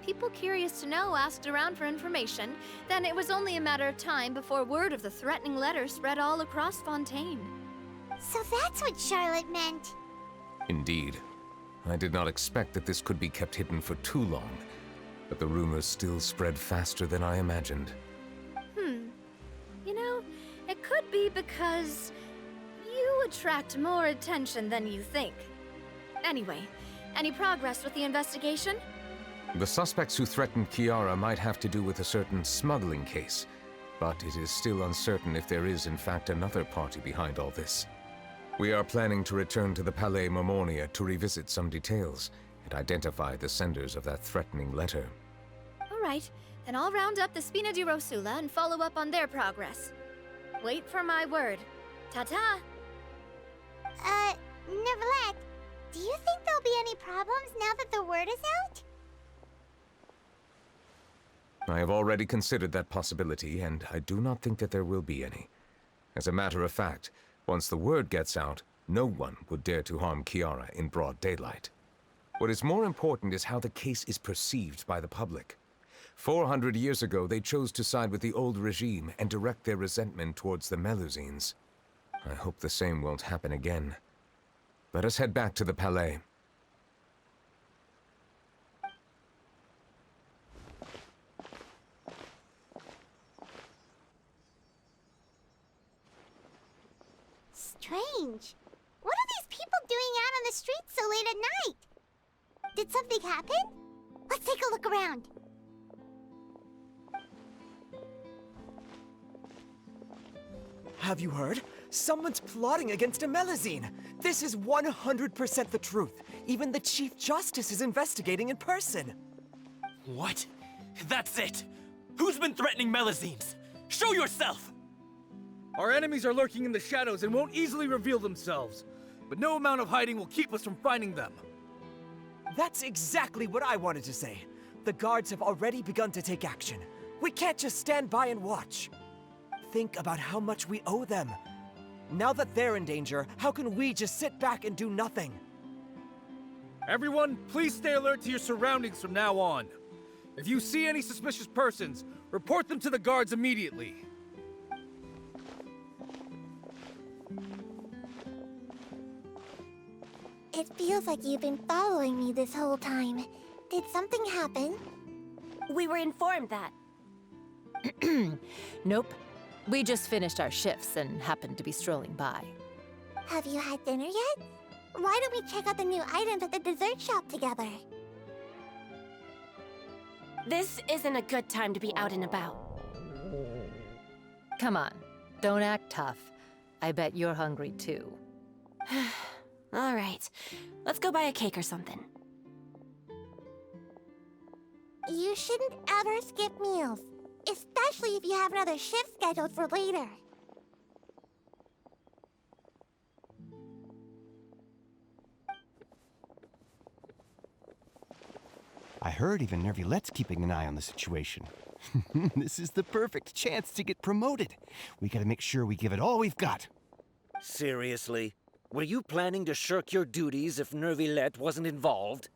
People curious to know asked around for information, then it was only a matter of time before word of the threatening letter spread all across Fontaine. So that's what Charlotte meant. Indeed. I did not expect that this could be kept hidden for too long, but the rumors still spread faster than I imagined. You know, it could be because you attract more attention than you think. Anyway, any progress with the investigation? The suspects who threatened Kiara might have to do with a certain smuggling case, but it is still uncertain if there is in fact another party behind all this. We are planning to return to the Palais Mermonia to revisit some details and identify the senders of that threatening letter. All right, then I'll round up the Spina di Rosula and follow up on their progress. Wait for my word. Ta-ta! Neuvillette, do you think there'll be any problems now that the word is out? I have already considered that possibility, and I do not think that there will be any. As a matter of fact, once the word gets out, no one would dare to harm Kiara in broad daylight. What is more important is how the case is perceived by the public. 400 years ago, they chose to side with the old regime and direct their resentment towards the Melusines. I hope the same won't happen again. Let us head back to the Palais. Strange. What are these people doing out on the streets so late at night? Did something happen? Let's take a look around. Have you heard? Someone's plotting against a Melusine. This is 100% the truth. Even the Chief Justice is investigating in person. What? That's it! Who's been threatening Melusines? Show yourself! Our enemies are lurking in the shadows and won't easily reveal themselves. But no amount of hiding will keep us from finding them. That's exactly what I wanted to say. The guards have already begun to take action. We can't just stand by and watch. Think about how much we owe them. Now that they're in danger, how can we just sit back and do nothing? Everyone, please stay alert to your surroundings from now on. If you see any suspicious persons, report them to the guards immediately. It feels like you've been following me this whole time. Did something happen? We were informed that. Nope. We just finished our shifts and happened to be strolling by. Have you had dinner yet? Why don't we check out the new items at the dessert shop together? This isn't a good time to be out and about. Come on, don't act tough. I bet you're hungry too. All right, let's go buy a cake or something. You shouldn't ever skip meals, especially if you have another shift scheduled for later. I heard even Neuvillette's keeping an eye on the situation. This is the perfect chance to get promoted. We gotta make sure we give it all we've got. Seriously? Were you planning to shirk your duties if Neuvillette wasn't involved?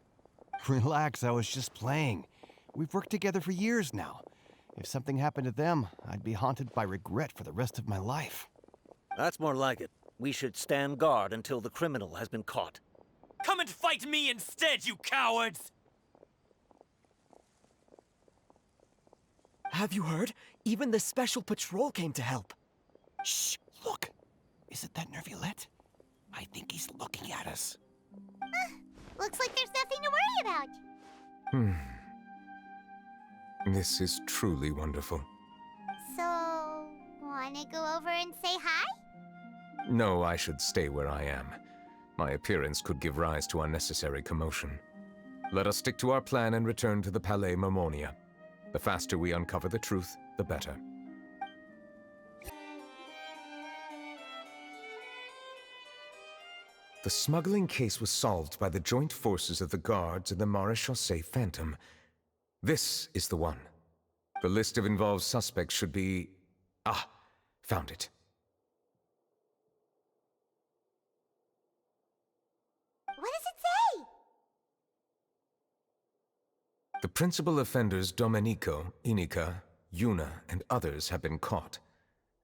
Relax, I was just playing. We've worked together for years now. If something happened to them, I'd be haunted by regret for the rest of my life. That's more like it. We should stand guard until the criminal has been caught. Come and fight me instead, you cowards! Have you heard? Even the Special Patrol came to help. Shh, look. Isn't that Neuvillette? I think he's looking at us. Looks like there's nothing to worry about. This is truly wonderful. So, Wanna go over and say hi? No, I should stay where I am. My appearance could give rise to unnecessary commotion. Let us stick to our plan and return to the Palais Mermonia. The faster we uncover the truth, the better. The smuggling case was solved by the joint forces of the guards and the Maréchaussée Phantom. This is the one. The list of involved suspects should be... Ah, found it. What does it say? The principal offenders Domenico, Inika, Yuna, and others have been caught.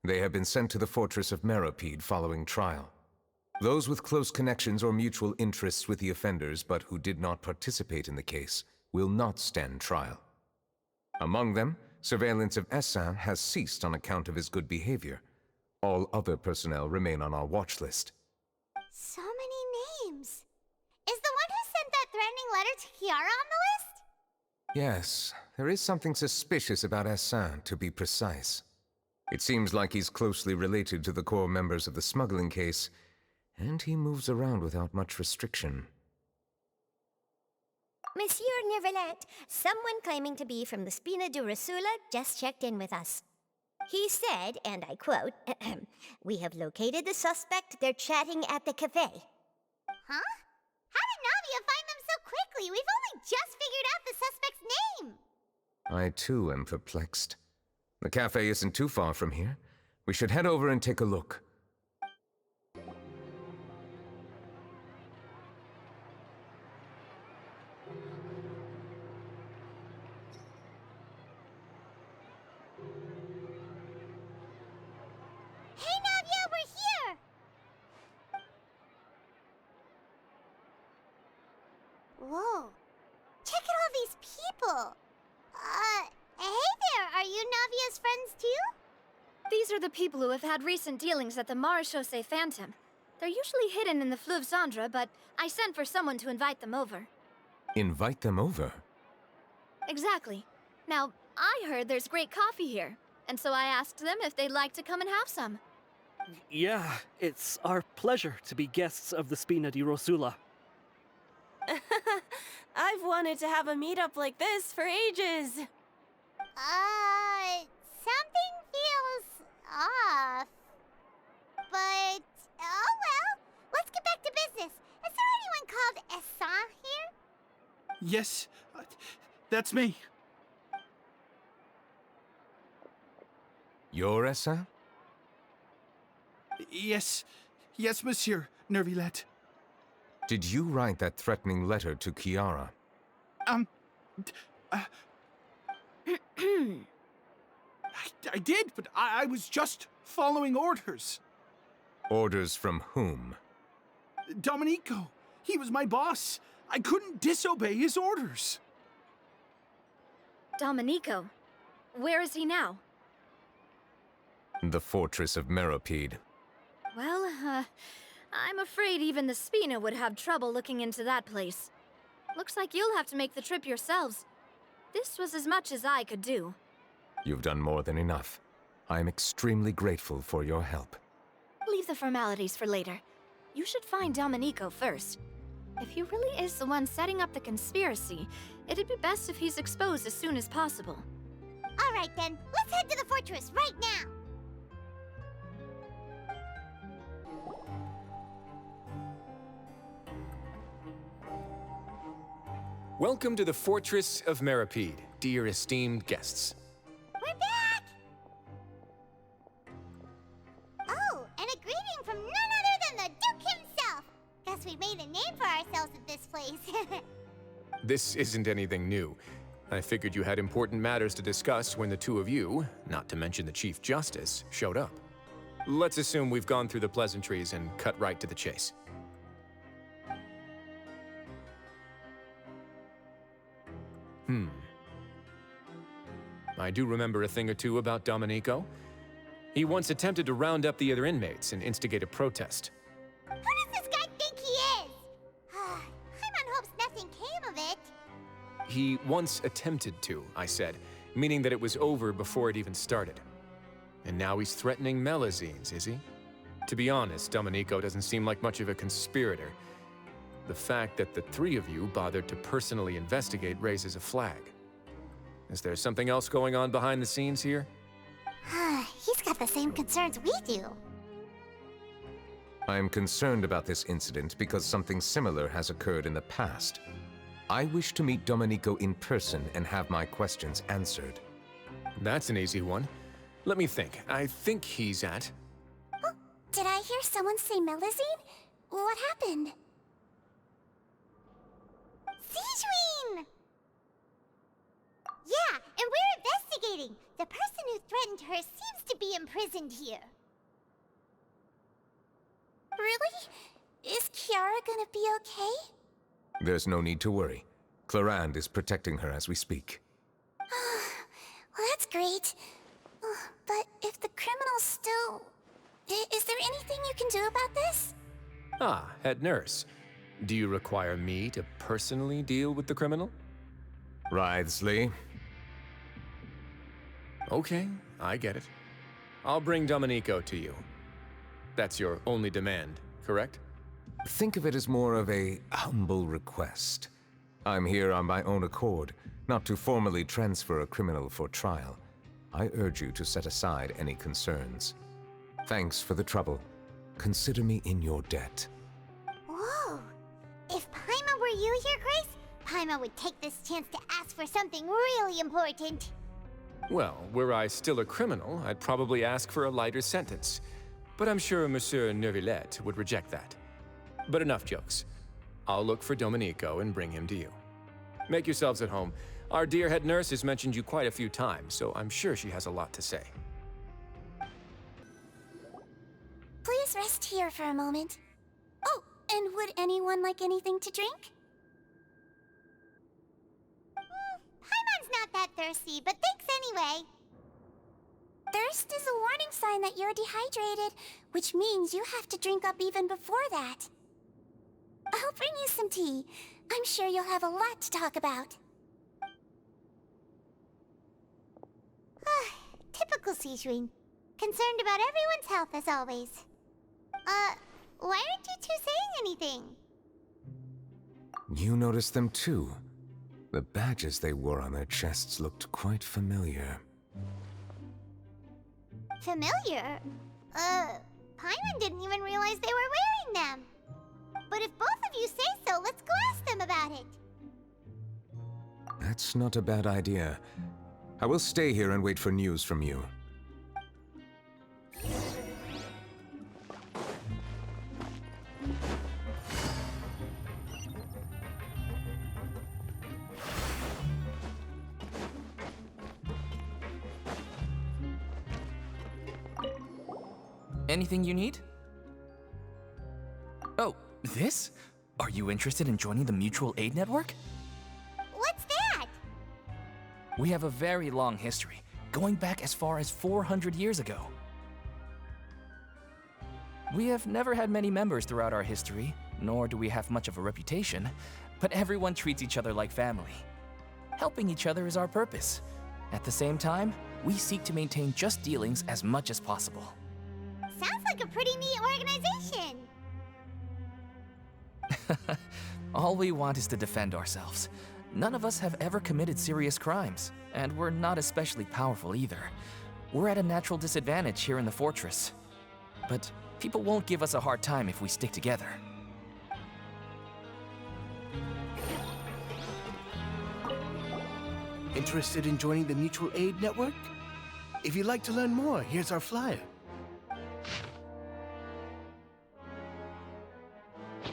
They have been sent to the fortress of Meropide following trial. Those with close connections or mutual interests with the offenders but who did not participate in the case will not stand trial. Among them, surveillance of Essin has ceased on account of his good behavior. All other personnel remain on our watch list. So many names. Is the one who sent that threatening letter to Kiara on the list? Yes, there is something suspicious about Essin, to be precise. It seems like he's closely related to the core members of the smuggling case, and he moves around without much restriction. Monsieur Neuvillette, someone claiming to be from the Spina di Rosula just checked in with us. He said, and I quote, "We have located the suspect. They're chatting at the cafe." Huh? How did Navia find them so quickly? We've only just figured out the suspect's name. I too am perplexed. The cafe isn't too far from here. We should head over and take a look. Hey Navia, we're here! Whoa. Check out all these people. Hey there, are you Navia's friends too? These are the people who have had recent dealings at the Maréchaussée Phantom. They're usually hidden in the Fleuve Cendre, but I sent for someone to invite them over. Invite them over? Exactly. Now, I heard there's great coffee here, and so I asked them if they'd like to come and have some. Yeah, it's our pleasure to be guests of the Spina di Rosula. I've wanted to have a meetup like this for ages. Something feels off. But, oh well. Let's get back to business. Is there anyone called Essin here? Yes, that's me. You're Essin? Yes, Monsieur Neuvillette. Did you write that threatening letter to Kiara? I did, but I was just following orders. Orders from whom? Domenico. He was my boss. I couldn't disobey his orders. Domenico? Where is he now? The fortress of Meropide. Well, I'm afraid even the Spina would have trouble looking into that place. Looks like you'll have to make the trip yourselves. This was as much as I could do. You've done more than enough. I am extremely grateful for your help. Leave the formalities for later. You should find Domenico first. If he really is the one setting up the conspiracy, it'd be best if he's exposed as soon as possible. All right then, let's head to the fortress right now. Welcome to the Fortress of Meropide, dear esteemed guests. We're back! Oh, and a greeting from none other than the Duke himself! Guess we've made a name for ourselves at this place. This isn't anything new. I figured you had important matters to discuss when the two of you, not to mention the Chief Justice, showed up. Let's assume we've gone through the pleasantries and cut right to the chase. I do remember a thing or two about Domenico. He once attempted to round up the other inmates and instigate a protest. Who does this guy think he is? Paimon hopes nothing came of it. He once attempted to, I said, meaning that it was over before it even started. And now he's threatening Melazines, is he? To be honest, Domenico doesn't seem like much of a conspirator. The fact that the three of you bothered to personally investigate raises a flag. Is there something else going on behind the scenes here? He's got the same concerns we do. I am concerned about this incident because something similar has occurred in the past. I wish to meet Domenico in person and have my questions answered. That's an easy one. Let me think. I think he's at... Oh, did I hear someone say Melazine? What happened? Sigewinne! Yeah, and we're investigating. The person who threatened her seems to be imprisoned here. Really? Is Kiara gonna be okay? There's no need to worry. Clarande is protecting her as we speak. Well, that's great. But if the criminal's still... Is there anything you can do about this? Ah, head nurse. Do you require me to personally deal with the criminal? Wriothesley. Okay, I get it. I'll bring Domenico to you. That's your only demand, correct? Think of it as more of a humble request. I'm here on my own accord, not to formally transfer a criminal for trial. I urge you to set aside any concerns. Thanks for the trouble. Consider me in your debt. Whoa! If Paimon were you here, Grace, Paimon would take this chance to ask for something really important. Well, were I still a criminal, I'd probably ask for a lighter sentence. But I'm sure Monsieur Neuvillette would reject that. But enough jokes. I'll look for Domenico and bring him to you. Make yourselves at home. Our dear head nurse has mentioned you quite a few times, so I'm sure she has a lot to say. Please rest here for a moment. Oh, and would anyone like anything to drink? Paimon's not that thirsty, but thanks anyway. Thirst is a warning sign that you're dehydrated, which means you have to drink up even before that. I'll bring you some tea. I'm sure you'll have a lot to talk about. Typical Sigewinne. Concerned about everyone's health as always. Why aren't you two saying anything? You noticed them too. The badges they wore on their chests looked quite familiar. Familiar? Paimon didn't even realize they were wearing them. But if both of you say so, let's go ask them about it. That's not a bad idea. I will stay here and wait for news from you. Anything you need? Oh, this? Are you interested in joining the Mutual Aid Network? What's that? We have a very long history, going back as far as 400 years ago. We have never had many members throughout our history, nor do we have much of a reputation, but everyone treats each other like family. Helping each other is our purpose. At the same time, we seek to maintain just dealings as much as possible. Sounds like a pretty neat organization. All we want is to defend ourselves. None of us have ever committed serious crimes, and we're not especially powerful either. We're at a natural disadvantage here in the fortress. But people won't give us a hard time if we stick together. Interested in joining the Mutual Aid Network? If you'd like to learn more, here's our flyer.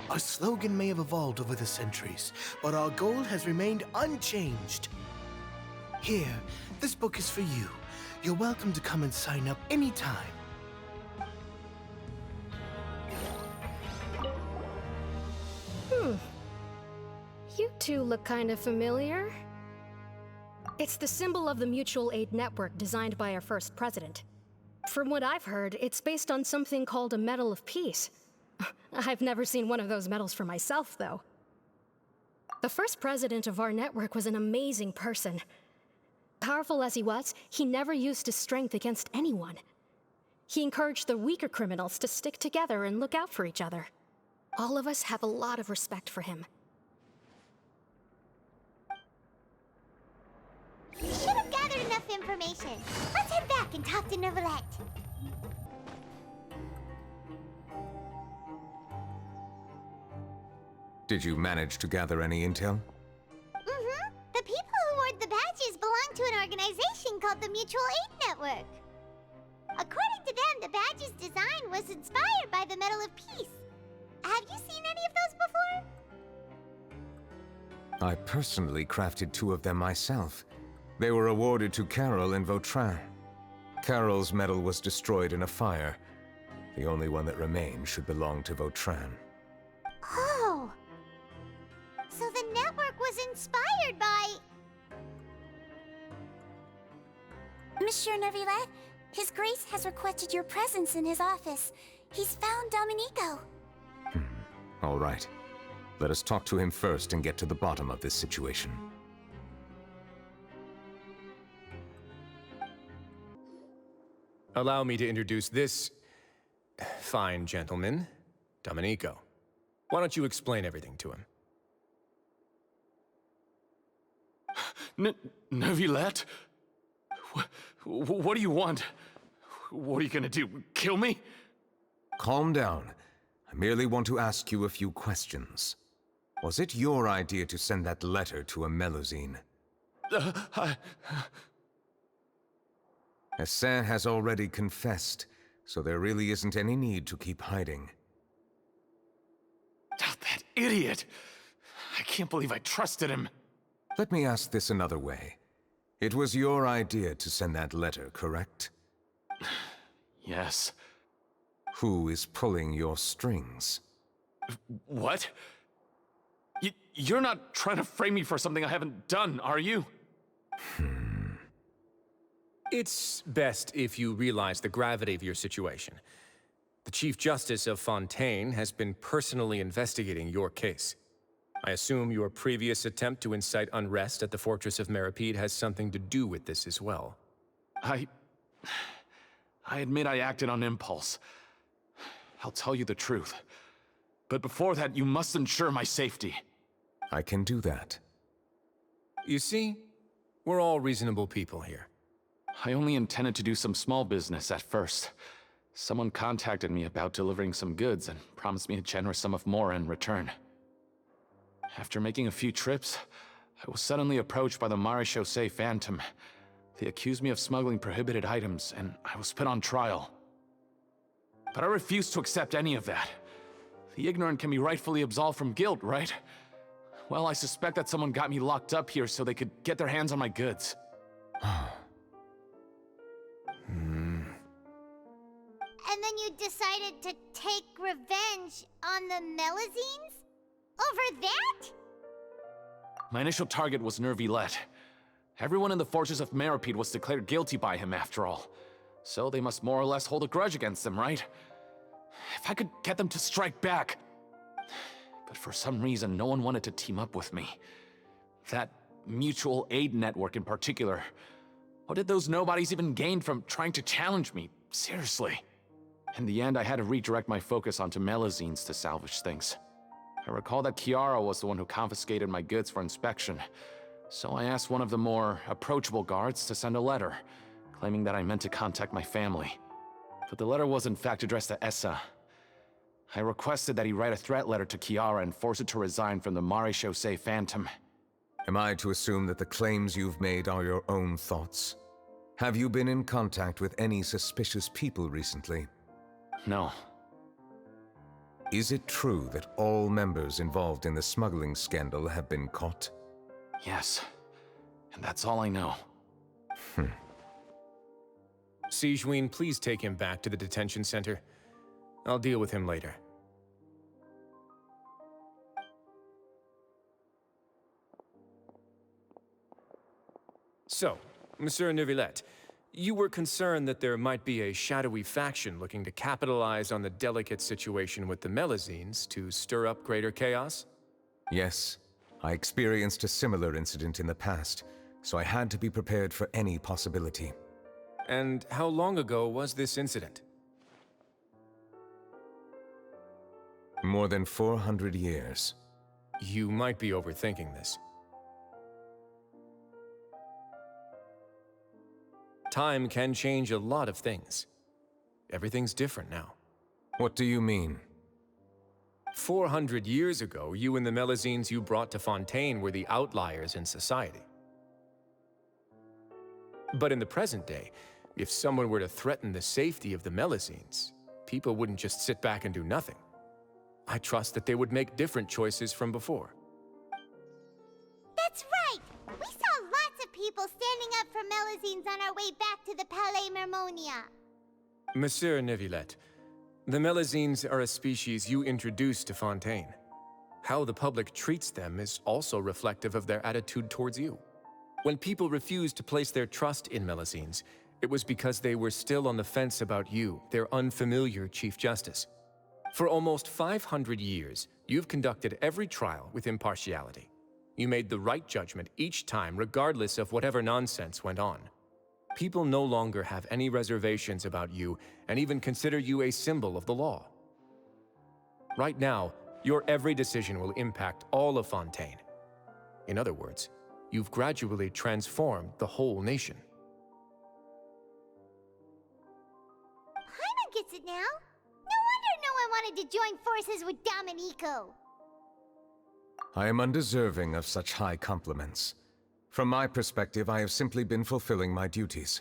Our slogan may have evolved over the centuries, but our goal has remained unchanged. Here, this book is for you. You're welcome to come and sign up anytime. You two look kind of familiar. It's the symbol of the Mutual Aid Network designed by our first president. From what I've heard, it's based on something called a Medal of Peace. I've never seen one of those medals for myself, though. The first president of our network was an amazing person. Powerful as he was, he never used his strength against anyone. He encouraged the weaker criminals to stick together and look out for each other. All of us have a lot of respect for him. We should have gathered enough information. Let's head back and talk to Neuvillette. Did you manage to gather any intel? Mm-hmm. The people who award the badges belong to an organization called the Mutual Aid Network. According to them, the badge's design was inspired by the Medal of Peace. Have you seen any of those before? I personally crafted 2 of them myself. They were awarded to Carol and Vautrin. Carol's medal was destroyed in a fire. The only one that remained should belong to Vautrin. Oh! So the network was inspired by... Monsieur Neuvillette, His Grace has requested your presence in his office. He's found Domenico. All right. Let us talk to him first and get to the bottom of this situation. Allow me to introduce this fine gentleman, Domenico. Why don't you explain everything to him? Neuvillette? What do you want? What are you gonna do? Kill me? Calm down. I merely want to ask you a few questions. Was it your idea to send that letter to a Melusine? Hassan has already confessed, so there really isn't any need to keep hiding. That idiot! I can't believe I trusted him. Let me ask this another way. It was your idea to send that letter, correct? Yes. Who is pulling your strings? What? You're not trying to frame me for something I haven't done, are you? It's best if you realize the gravity of your situation. The Chief Justice of Fontaine has been personally investigating your case. I assume your previous attempt to incite unrest at the Fortress of Meripede has something to do with this as well. I admit I acted on impulse. I'll tell you the truth. But before that, you must ensure my safety. I can do that. You see, we're all reasonable people here. I only intended to do some small business at first. Someone contacted me about delivering some goods and promised me a generous sum of more in return. After making a few trips, I was suddenly approached by the Marechaussee Phantom. They accused me of smuggling prohibited items, and I was put on trial. But I refused to accept any of that. The ignorant can be rightfully absolved from guilt, right? Well, I suspect that someone got me locked up here so they could get their hands on my goods. And then you decided to take revenge on the Melusines? Over that? My initial target was Neuvillette. Everyone in the Fortress of Meripede was declared guilty by him, after all. So they must more or less hold a grudge against him, right? If I could get them to strike back... But for some reason, no one wanted to team up with me. That mutual aid network in particular. What did those nobodies even gain from trying to challenge me? Seriously. In the end, I had to redirect my focus onto Melusines to salvage things. I recall that Chiara was the one who confiscated my goods for inspection, so I asked one of the more approachable guards to send a letter, claiming that I meant to contact my family. But the letter was in fact addressed to Essa. I requested that he write a threat letter to Chiara and force her to resign from the Marechaussee Phantom. Am I to assume that the claims you've made are your own thoughts? Have you been in contact with any suspicious people recently? No. Is it true that all members involved in the smuggling scandal have been caught? Yes. And that's all I know. Sigewinne, please take him back to the detention center. I'll deal with him later. So, Monsieur Neuvillette, you were concerned that there might be a shadowy faction looking to capitalize on the delicate situation with the Melusines to stir up greater chaos? Yes. I experienced a similar incident in the past, so I had to be prepared for any possibility. And how long ago was this incident? More than 400 years. You might be overthinking this. Time can change a lot of things. Everything's different now. What do you mean? 400 years ago, you and the Melazines you brought to Fontaine were the outliers in society. But in the present day, if someone were to threaten the safety of the Melazines, people wouldn't just sit back and do nothing. I trust that they would make different choices from before. That's right! We saw lots of people standing up for Melazines on our way back to the Palais Mermonia. Monsieur Neuvillette, the Melazines are a species you introduced to Fontaine. How the public treats them is also reflective of their attitude towards you. When people refused to place their trust in Melazines, it was because they were still on the fence about you, their unfamiliar Chief Justice. For almost 500 years, you've conducted every trial with impartiality. You made the right judgment each time, regardless of whatever nonsense went on. People no longer have any reservations about you and even consider you a symbol of the law. Right now, your every decision will impact all of Fontaine. In other words, you've gradually transformed the whole nation. Paimon gets it now. No wonder no one wanted to join forces with Domenico. I am undeserving of such high compliments. From my perspective, I have simply been fulfilling my duties.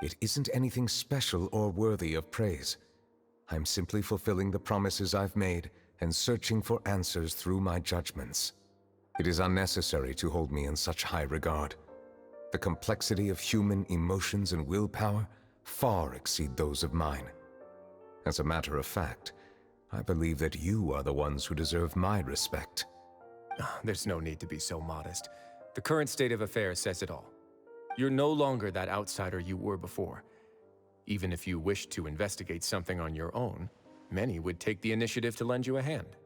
It isn't anything special or worthy of praise. I'm simply fulfilling the promises I've made and searching for answers through my judgments. It is unnecessary to hold me in such high regard. The complexity of human emotions and willpower far exceed those of mine. As a matter of fact, I believe that you are the ones who deserve my respect. There's no need to be so modest. The current state of affairs says it all. You're no longer that outsider you were before. Even if you wished to investigate something on your own, many would take the initiative to lend you a hand.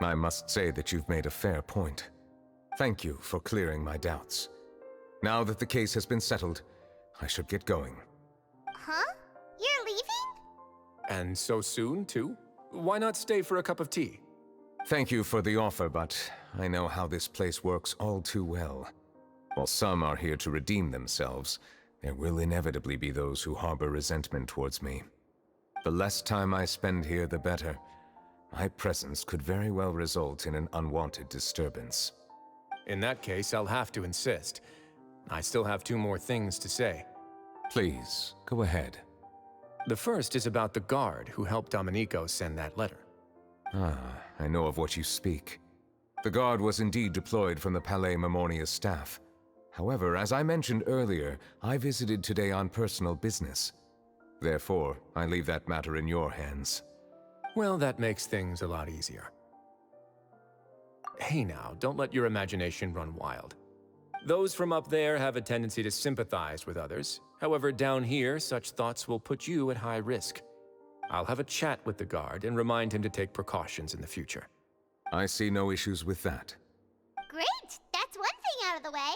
I must say that you've made a fair point. Thank you for clearing my doubts. Now that the case has been settled, I should get going. Huh? You're leaving? And so soon, too? Why not stay for a cup of tea? Thank you for the offer, but I know how this place works all too well. While some are here to redeem themselves, there will inevitably be those who harbor resentment towards me. The less time I spend here, the better. My presence could very well result in an unwanted disturbance. In that case, I'll have to insist. I still have 2 more things to say. Please, go ahead. The first is about the guard who helped Domenico send that letter. I know of what you speak. The guard was indeed deployed from the Palais Mermonia's staff. However, as I mentioned earlier, I visited today on personal business. Therefore, I leave that matter in your hands. Well, that makes things a lot easier. Hey now, don't let your imagination run wild. Those from up there have a tendency to sympathize with others. However, down here, such thoughts will put you at high risk. I'll have a chat with the guard and remind him to take precautions in the future. I see no issues with that. Great! That's one thing out of the way.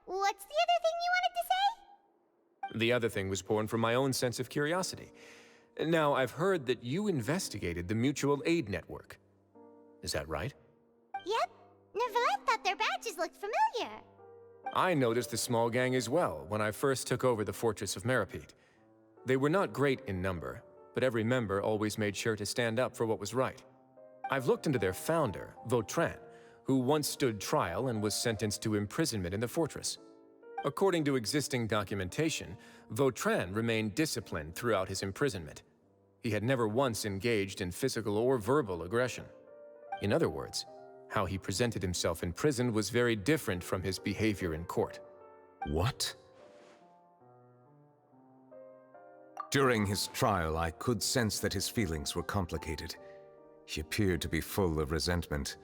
What's the other thing you wanted to say? The other thing was born from my own sense of curiosity. Now, I've heard that you investigated the mutual aid network. Is that right? Yep. Neuvillette thought their badges looked familiar. I noticed the small gang as well when I first took over the Fortress of Meripede. They were not great in number, but every member always made sure to stand up for what was right. I've looked into their founder, Vautrin, who once stood trial and was sentenced to imprisonment in the fortress. According to existing documentation, Vautrin remained disciplined throughout his imprisonment. He had never once engaged in physical or verbal aggression. In other words, how he presented himself in prison was very different from his behavior in court. What? During his trial, I could sense that his feelings were complicated. He appeared to be full of resentment,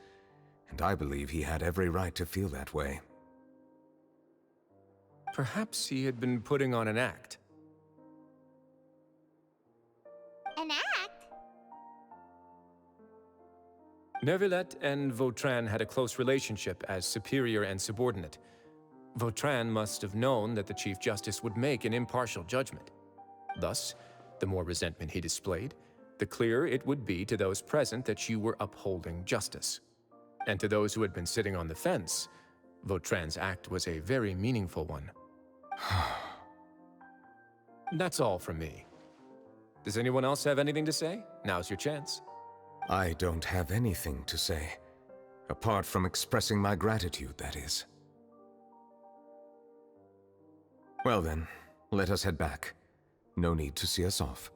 and I believe he had every right to feel that way. Perhaps he had been putting on an act. An act? Neuvillette and Vautrin had a close relationship as superior and subordinate. Vautrin must have known that the Chief Justice would make an impartial judgment. Thus, the more resentment he displayed, the clearer it would be to those present that you were upholding justice. And to those who had been sitting on the fence, Vautrin's act was a very meaningful one. That's all from me. Does anyone else have anything to say? Now's your chance. I don't have anything to say. Apart from expressing my gratitude, that is. Well then, let us head back. No need to see us off.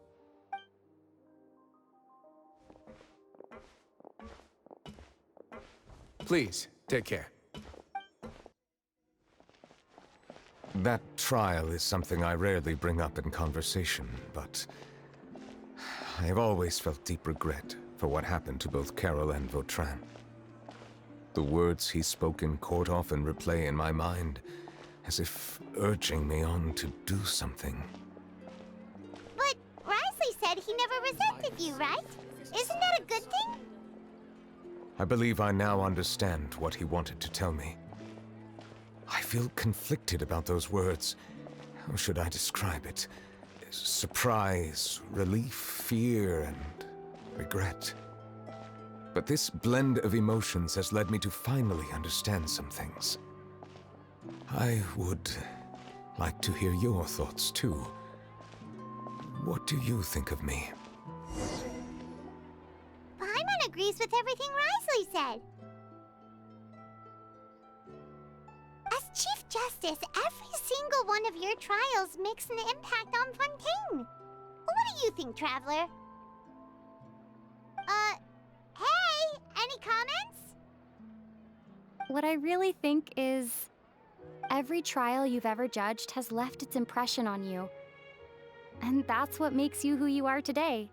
Please, take care. That trial is something I rarely bring up in conversation, but I have always felt deep regret for what happened to both Carol and Vautrin. The words he spoke in court often replay in my mind, as if urging me on to do something. But Risley said he never resented you, right? Isn't that a good thing? I believe I now understand what he wanted to tell me. I feel conflicted about those words. How should I describe it? Surprise, relief, fear, and regret. But this blend of emotions has led me to finally understand some things. I would like to hear your thoughts, too. What do you think of me? Paimon agrees with everything Risley said. As Chief Justice, every single one of your trials makes an impact on Fontaine. What do you think, Traveler? Hey, any comments? What I really think is, every trial you've ever judged has left its impression on you. And that's what makes you who you are today.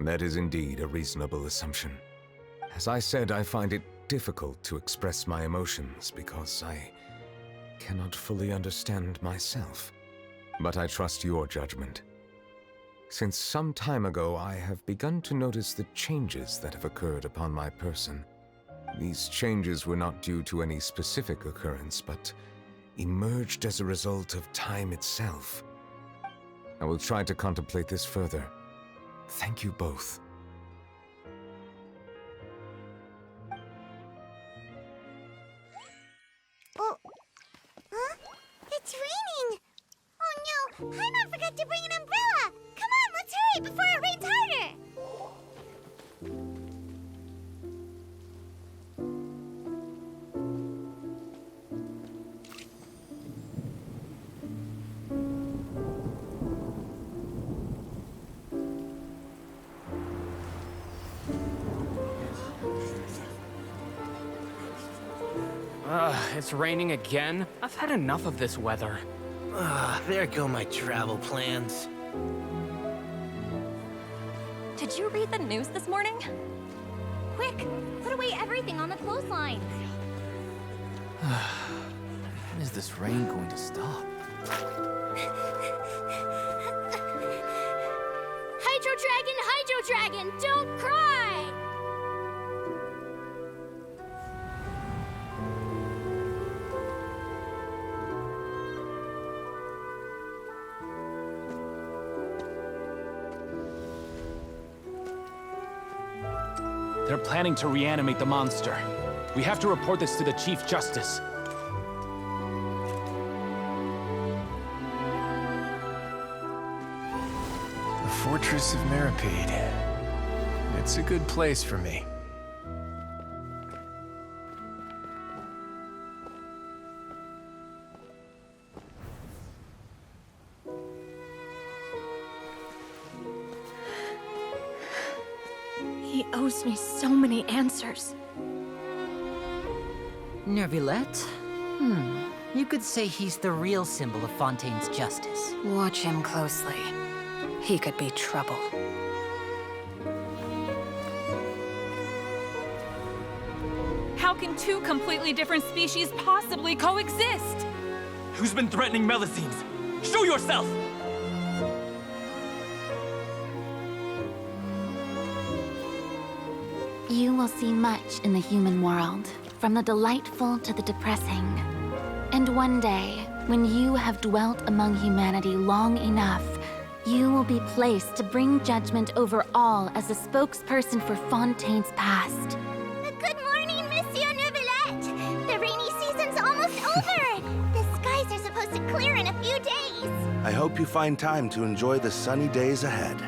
That is indeed a reasonable assumption. As I said, I find it difficult to express my emotions because I cannot fully understand myself. But I trust your judgment. Since some time ago, I have begun to notice the changes that have occurred upon my person. These changes were not due to any specific occurrence, but emerged as a result of time itself. I will try to contemplate this further. Thank you both. Oh, huh? It's raining! Oh no, Paimon forgot to bring an umbrella! Come on, let's hurry before it rains harder! It's raining again? I've had enough of this weather. There go my travel plans. Did you read the news this morning? Quick, put away everything on the clothesline. When is this rain going to stop? Hydro Dragon, don't cry! They're planning to reanimate the monster. We have to report this to the Chief Justice. The Fortress of Meripede. It's a good place for me. He owes me so many answers. Neuvillette? You could say he's the real symbol of Fontaine's justice. Watch him closely. He could be trouble. How can two completely different species possibly coexist? Who's been threatening Melusines? Show yourself! You will see much in the human world, from the delightful to the depressing. And one day, when you have dwelt among humanity long enough, you will be placed to bring judgment over all as a spokesperson for Fontaine's past. Good morning, Monsieur Neuvillette! The rainy season's almost over! The skies are supposed to clear in a few days! I hope you find time to enjoy the sunny days ahead.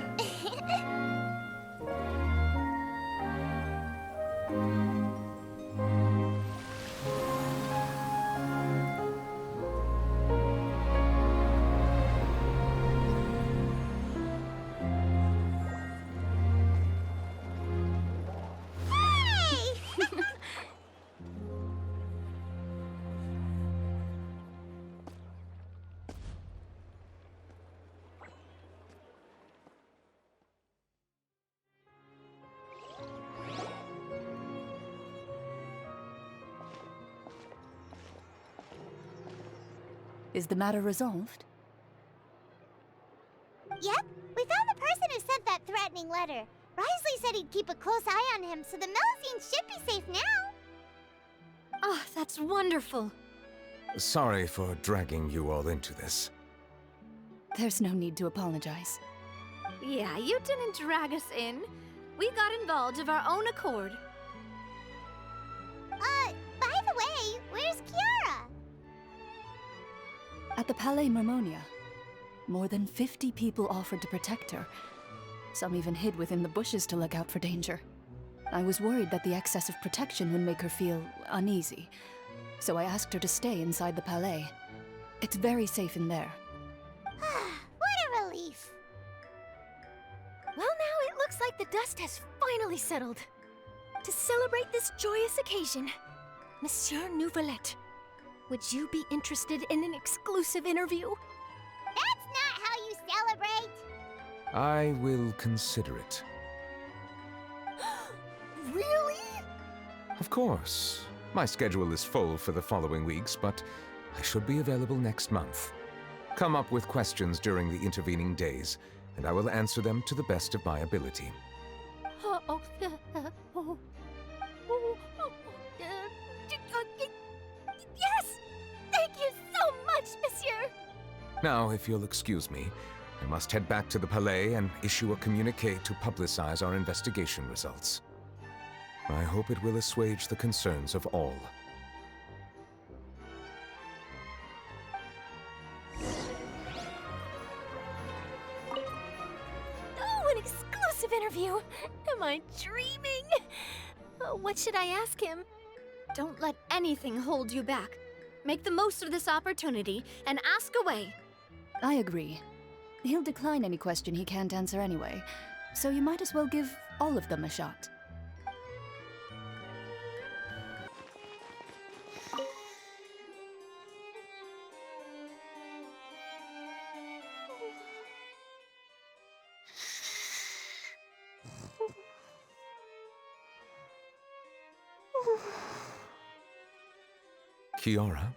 Is the matter resolved? Yep, we found the person who sent that threatening letter. Risley said he'd keep a close eye on him, so the Melusines should be safe now. Oh, that's wonderful. Sorry for dragging you all into this. There's no need to apologize. Yeah, you didn't drag us in. We got involved of our own accord. By the way, where's Kiara? At the Palais Mermonia, more than 50 people offered to protect her. Some even hid within the bushes to look out for danger. I was worried that the excess of protection would make her feel uneasy, so I asked her to stay inside the Palais. It's very safe in there. What a relief. Well, now it looks like the dust has finally settled. To celebrate this joyous occasion, Monsieur Neuvillette, would you be interested in an exclusive interview? That's not how you celebrate! I will consider it. Really? Of course. My schedule is full for the following weeks, but I should be available next month. Come up with questions during the intervening days, and I will answer them to the best of my ability. Yes! Thank you so much, Monsieur! Now, if you'll excuse me, I must head back to the Palais and issue a communiqué to publicize our investigation results. I hope it will assuage the concerns of all. Oh, an exclusive interview! Am I dreaming? What should I ask him? Don't let anything hold you back. Make the most of this opportunity and ask away. I agree. He'll decline any question he can't answer anyway, so you might as well give all of them a shot. Kiara?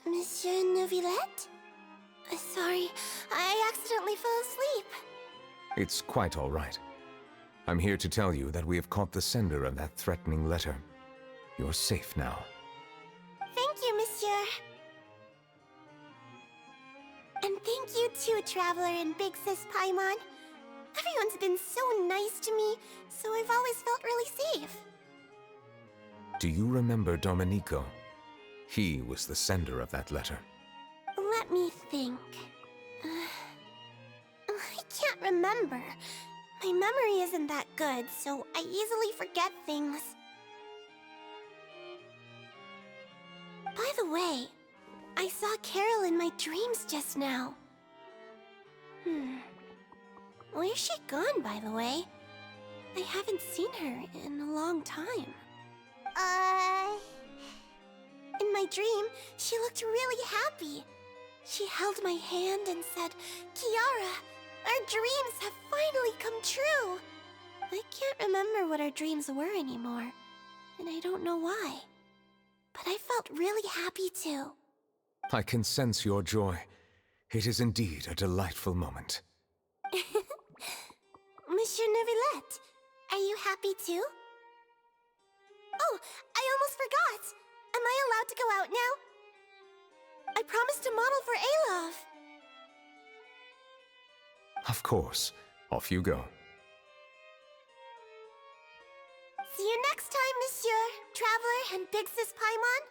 Monsieur Neuvillette? Sorry, I accidentally fell asleep. It's quite all right. I'm here to tell you that we have caught the sender of that threatening letter. You're safe now. Thank you, Monsieur. And thank you too, Traveler and Big Sis Paimon. Everyone's been so nice to me, so I've always felt really safe. Do you remember Domenico? He was the sender of that letter. Let me think. I can't remember. My memory isn't that good, so I easily forget things. By the way, I saw Carol in my dreams just now. Where's she gone, by the way? I haven't seen her in a long time. In my dream, she looked really happy. She held my hand and said, "Kiara, our dreams have finally come true." I can't remember what our dreams were anymore, and I don't know why. But I felt really happy too. I can sense your joy. It is indeed a delightful moment. Monsieur Neuvillette, are you happy too? Oh, I almost forgot! Am I allowed to go out now? I promised to model for Alov. Of course. Off you go. See you next time, Monsieur, Traveler, and Big Sis Paimon.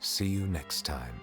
See you next time.